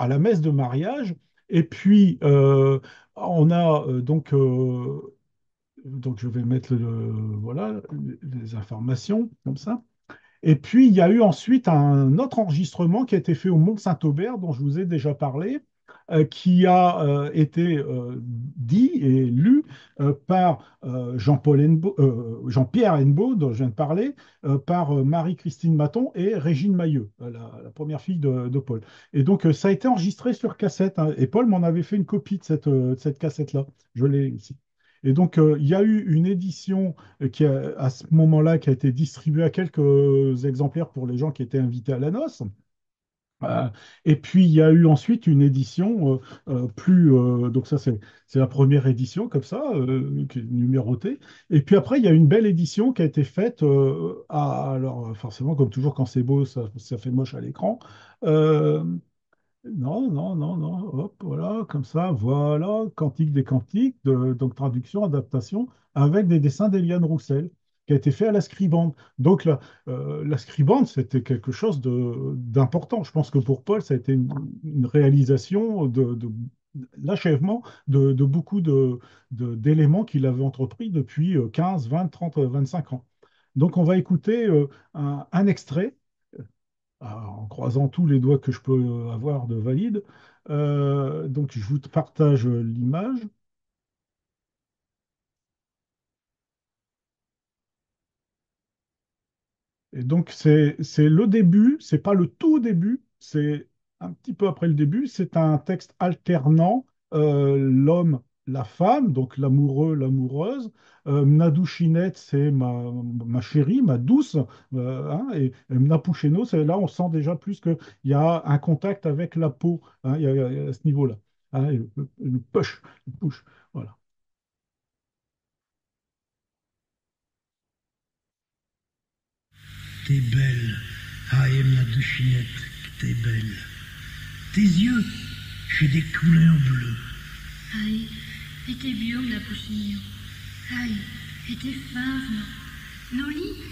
la messe de mariage. Et puis, on a donc je vais mettre voilà, les informations comme ça. Et puis, il y a eu ensuite un autre enregistrement qui a été fait au Mont-Saint-Aubert, dont je vous ai déjà parlé, qui a été dit et lu par Jean-Pierre Hennebeau, dont je viens de parler, par Marie-Christine Maton et Régine Mailleux, la première fille de Paul. Et donc, ça a été enregistré sur cassette, hein, et Paul m'en avait fait une copie de cette cassette-là. Je l'ai ici. Et donc, il y a eu une édition à ce moment-là, qui a été distribué à quelques exemplaires pour les gens qui étaient invités à la noce. Euh, et puis, il y a eu ensuite une édition donc ça, c'est la première édition, comme ça, qui est numérotée. Et puis après, il y a une belle édition qui a été faite, alors forcément, comme toujours, quand c'est beau, ça fait moche à l'écran. Euh, non, non, non, non. Hop, voilà, comme ça, voilà, Cantique des Cantiques, donc traduction, adaptation, avec des dessins d'Éliane Roussel, qui a été fait à la Scribande. Donc la Scribande, c'était quelque chose d'important. Je pense que pour Paul, ça a été une réalisation l'achèvement de beaucoup d'éléments qu'il avait entrepris depuis 15, 20, 30, 25 ans. Donc on va écouter un extrait en croisant tous les doigts que je peux avoir de valide. Donc, je vous partage l'image. Et donc, c'est le début, c'est pas le tout début, c'est un petit peu après le début. C'est un texte alternant, l'homme, la femme, donc l'amoureux, l'amoureuse. Mnadouchinette, c'est ma chérie, ma douce. Hein, et Mnapucheno, c'est là, on sent déjà plus qu'il y a un contact avec la peau, hein, il y a à ce niveau-là. hein, une push, une push. Voilà. T'es belle, Haïm la douchinette, t'es belle. Tes yeux, j'ai des couleurs bleues. Aïe, et tes biomes la pouchignon. Aïe, et tes fins Nos lits,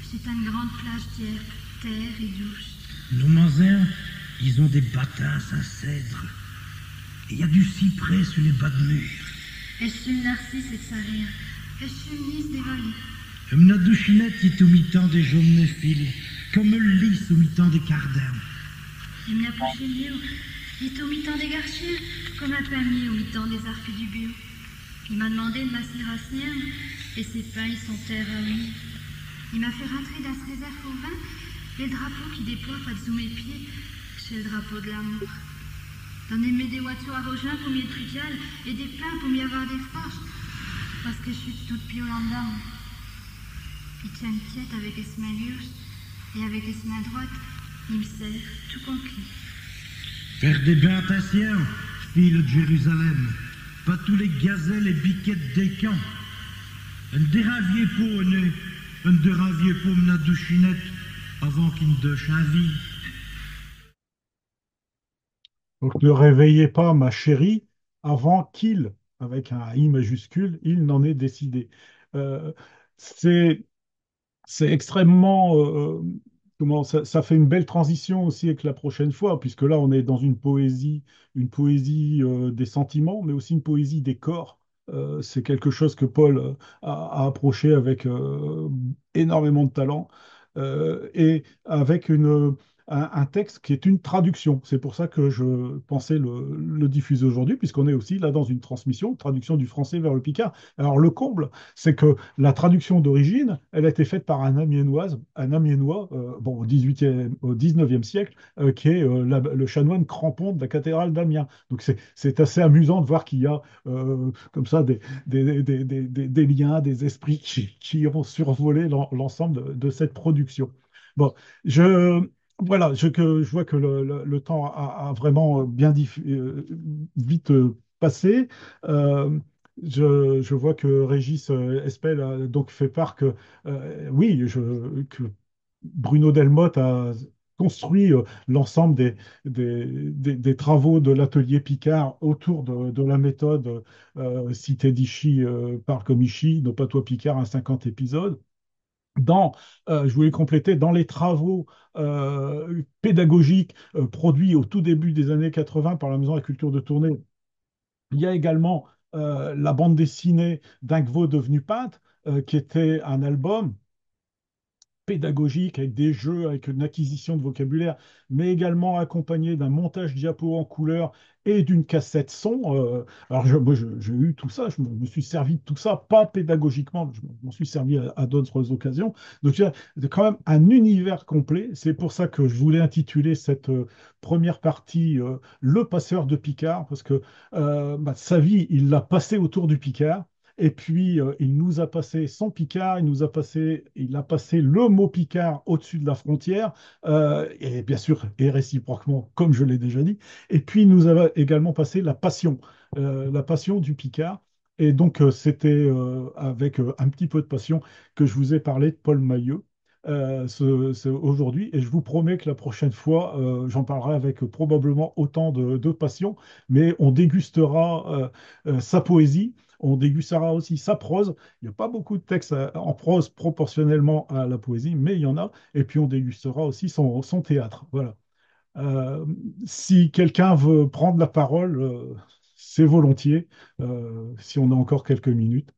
c'est une grande plage d'herbe, terre et douce. Nos manzins, ils ont des battins à cèdre. Et il y a du cyprès sur les bas de mur. Est-ce une narcisse et ça rien? Est-ce une lys dévolée? La douchinette est au mi-temps des jaunes fils, comme le lys au mi-temps des cardins. Et la pouchignon est au mi-temps des garchiens, comme un palmier au mi-temps des arcs du bio. Il m'a demandé de m'asseoir à Snierne, et ses pains, ils sont terre à lui. Il m'a fait rentrer dans ce réserve au vin, les drapeaux qui déploient pas sous mes pieds, c'est le drapeau de l'amour. Donnez-moi des voitures à Rogin pour m'y être trical, et des pains pour m'y avoir des forces, parce que je suis toute pio là-dedans. Il tient une tiette avec les mains gauches, et avec les mains droites, il me serre tout conquis. Faire des bains à sien, fille de Jérusalem, pas tous les gazelles et biquettes des camps. Un déravier pour un déravier pour ma douchinette, avant qu'il ne deuche un vie. Donc ne réveillez pas ma chérie avant qu'il, avec un I majuscule, il n'en ait décidé. Euh, c'est c'est extrêmement, comment ça fait une belle transition aussi avec la prochaine fois, puisque là on est dans une poésie des sentiments, mais aussi une poésie des corps. C'est quelque chose que Paul a approché avec énormément de talent et avec un texte qui est une traduction. C'est pour ça que je pensais le diffuser aujourd'hui, puisqu'on est aussi là dans une transmission, traduction du français vers le picard. Alors le comble, c'est que la traduction d'origine, elle a été faite par un Amiénois, bon, au 19e siècle, qui est le chanoine Crampon de la cathédrale d'Amiens. Donc c'est assez amusant de voir qu'il y a comme ça des liens, des esprits qui ont survolé l'ensemble de cette production. Bon, je, voilà, je vois que le temps a vraiment vite passé. Euh, je vois que Régis Espel a donc fait part que, oui, que Bruno Delmotte a construit l'ensemble des travaux de l'atelier Picard autour de la méthode citée d'Ichi par Comichi, nos patois Picard, à 50 épisodes. Je voulais compléter, dans les travaux pédagogiques produits au tout début des années 80 par la Maison de la Culture de Tournai, il y a également la bande dessinée d'Ingvo devenu peintre, qui était un album pédagogique avec des jeux, avec une acquisition de vocabulaire, mais également accompagné d'un montage diapo en couleur et d'une cassette son. Alors, moi, j'ai eu tout ça, je me suis servi de tout ça, pas pédagogiquement, je m'en suis servi à d'autres occasions. Donc, c'est quand même un univers complet. C'est pour ça que je voulais intituler cette première partie Le passeur de Picard, parce que sa vie, il l'a passé autour du Picard. Et puis, il nous a passé son Picard, il a passé le mot Picard au-dessus de la frontière, et bien sûr, et réciproquement, comme je l'ai déjà dit. Et puis, il nous a également passé la passion du Picard. Et donc, c'était avec un petit peu de passion que je vous ai parlé de Paul Maillot aujourd'hui. Et je vous promets que la prochaine fois, j'en parlerai avec probablement autant de passion, mais on dégustera sa poésie. On dégustera aussi sa prose. Il n'y a pas beaucoup de textes en prose proportionnellement à la poésie, mais il y en a. Et puis on dégustera aussi son théâtre. Voilà. Euh, Si quelqu'un veut prendre la parole, c'est volontiers, si on a encore quelques minutes.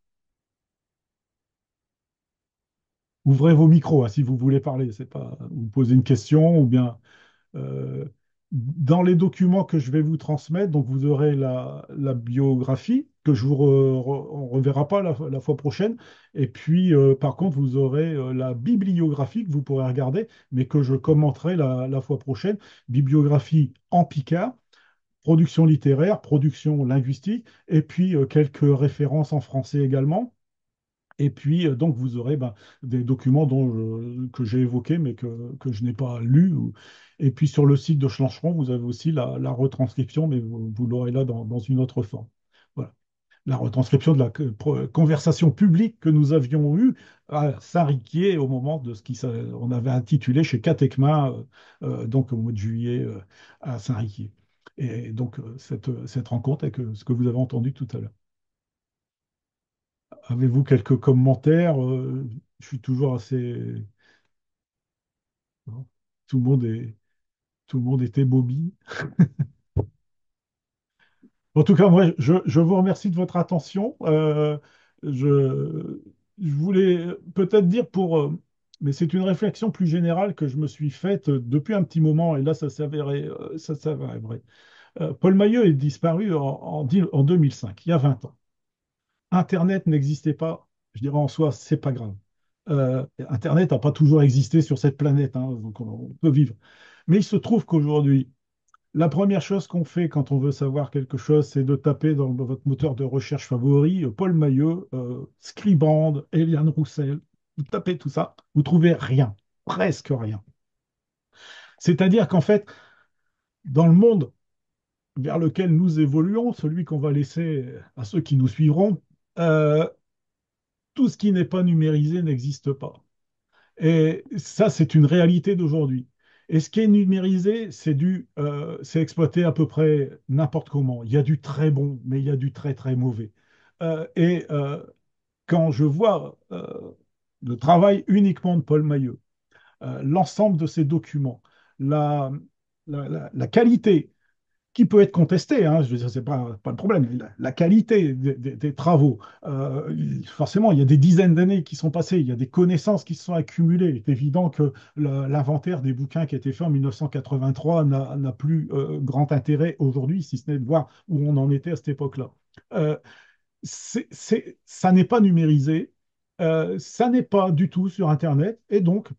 Ouvrez vos micros, hein, si vous voulez parler. C'est pas vous poser une question ou bien Euh, dans les documents que je vais vous transmettre, donc vous aurez la biographie que je on reverra pas la fois prochaine. Et puis, par contre, vous aurez la bibliographie que vous pourrez regarder, mais que je commenterai la fois prochaine. Bibliographie en Picard, production littéraire, production linguistique, et puis quelques références en français également. Et puis, donc, vous aurez des documents que j'ai évoqués, mais que je n'ai pas lus. Et puis, sur le site de Schlancheron, vous avez aussi la retranscription, mais vous l'aurez là dans une autre forme. Voilà. La retranscription de la conversation publique que nous avions eue à Saint-Riquier au moment de on avait intitulé chez Catecma, donc au mois de juillet à Saint-Riquier. Et donc, cette rencontre avec ce que vous avez entendu tout à l'heure. Avez-vous quelques commentaires? Je suis toujours assez. Non. Tout le monde est, tout le monde était Bobby. En tout cas, moi, je vous remercie de votre attention. Je, je voulais peut-être dire mais c'est une réflexion plus générale que je me suis faite depuis un petit moment, et là, ça s'avérait vrai. Paul Maillot est disparu en 2005, il y a 20 ans. Internet n'existait pas, je dirais en soi, c'est pas grave. Internet n'a pas toujours existé sur cette planète, hein, donc on peut vivre. Mais il se trouve qu'aujourd'hui, la première chose qu'on fait quand on veut savoir quelque chose, c'est de taper dans votre moteur de recherche favori, Paul Maillot, Scriband, Eliane Roussel. Vous tapez tout ça, vous trouvez rien, presque rien. C'est-à-dire qu'en fait, dans le monde vers lequel nous évoluons, celui qu'on va laisser à ceux qui nous suivront, euh, tout ce qui n'est pas numérisé n'existe pas. Et ça, c'est une réalité d'aujourd'hui. Et ce qui est numérisé, c'est exploité à peu près n'importe comment. Il y a du très bon, mais il y a du très très mauvais. Et quand je vois le travail uniquement de Paul Maillot, l'ensemble de ses documents, la, la qualité qui peut être contesté, hein, je veux dire, c'est pas le problème. La qualité des travaux, forcément, il y a des dizaines d'années qui sont passées, il y a des connaissances qui se sont accumulées. Il est évident que l'inventaire des bouquins qui a été fait en 1983 n'a plus grand intérêt aujourd'hui, si ce n'est de voir où on en était à cette époque-là. Euh, Ça n'est pas numérisé, ça n'est pas du tout sur Internet, et donc,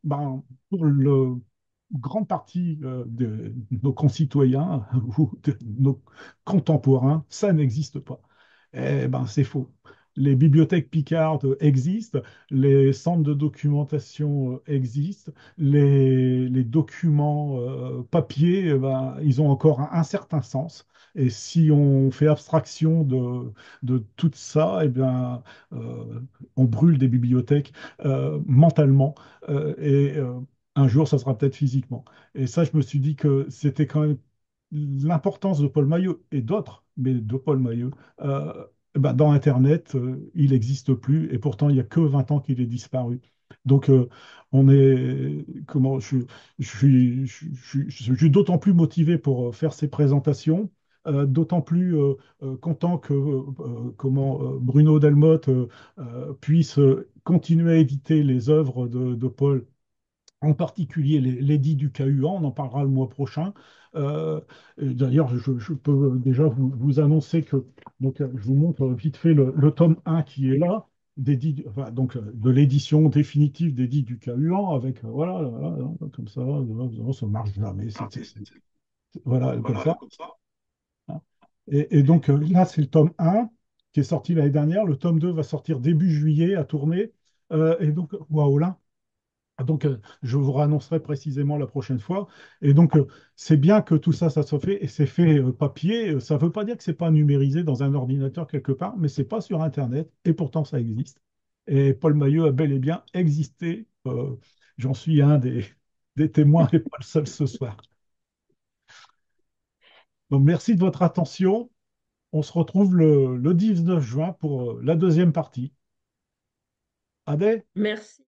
pour le grande partie de nos concitoyens ou de nos contemporains, ça n'existe pas. Eh ben, c'est faux. Les bibliothèques Picard existent, les centres de documentation existent, les documents papier, ils ont encore un certain sens. Et si on fait abstraction de tout ça, eh bien, on brûle des bibliothèques mentalement. Un jour, ça sera peut-être physiquement. Et ça, je me suis dit que c'était quand même l'importance de Paul Maillot et d'autres, mais de Paul Maillot. Dans Internet, il n'existe plus et pourtant, il n'y a que 20 ans qu'il est disparu. Donc, on est, comment, je suis d'autant plus motivé pour faire ces présentations, d'autant plus content que Bruno Delmotte puisse continuer à éditer les œuvres de Paul, en particulier l'édit du KUAN, on en parlera le mois prochain. D'ailleurs, je peux déjà vous annoncer que, donc, je vous montre vite fait le tome 1 qui est là, de l'édition définitive d'édit du KUAN, avec, voilà, comme ça marche jamais, voilà, comme ça. Et donc, là, c'est le tome 1 qui est sorti l'année dernière. Le tome 2 va sortir début juillet à tourner. Et donc, waouh là! Donc, je vous annoncerai précisément la prochaine fois. Et donc, c'est bien que tout ça, ça soit fait, et c'est fait papier. Ça ne veut pas dire que c'est pas numérisé dans un ordinateur quelque part, mais c'est pas sur Internet, et pourtant ça existe. Et Paul Maillot a bel et bien existé. J'en suis un des témoins et pas le seul ce soir. Donc, merci de votre attention. On se retrouve le 19 juin pour la deuxième partie. Adé? Merci.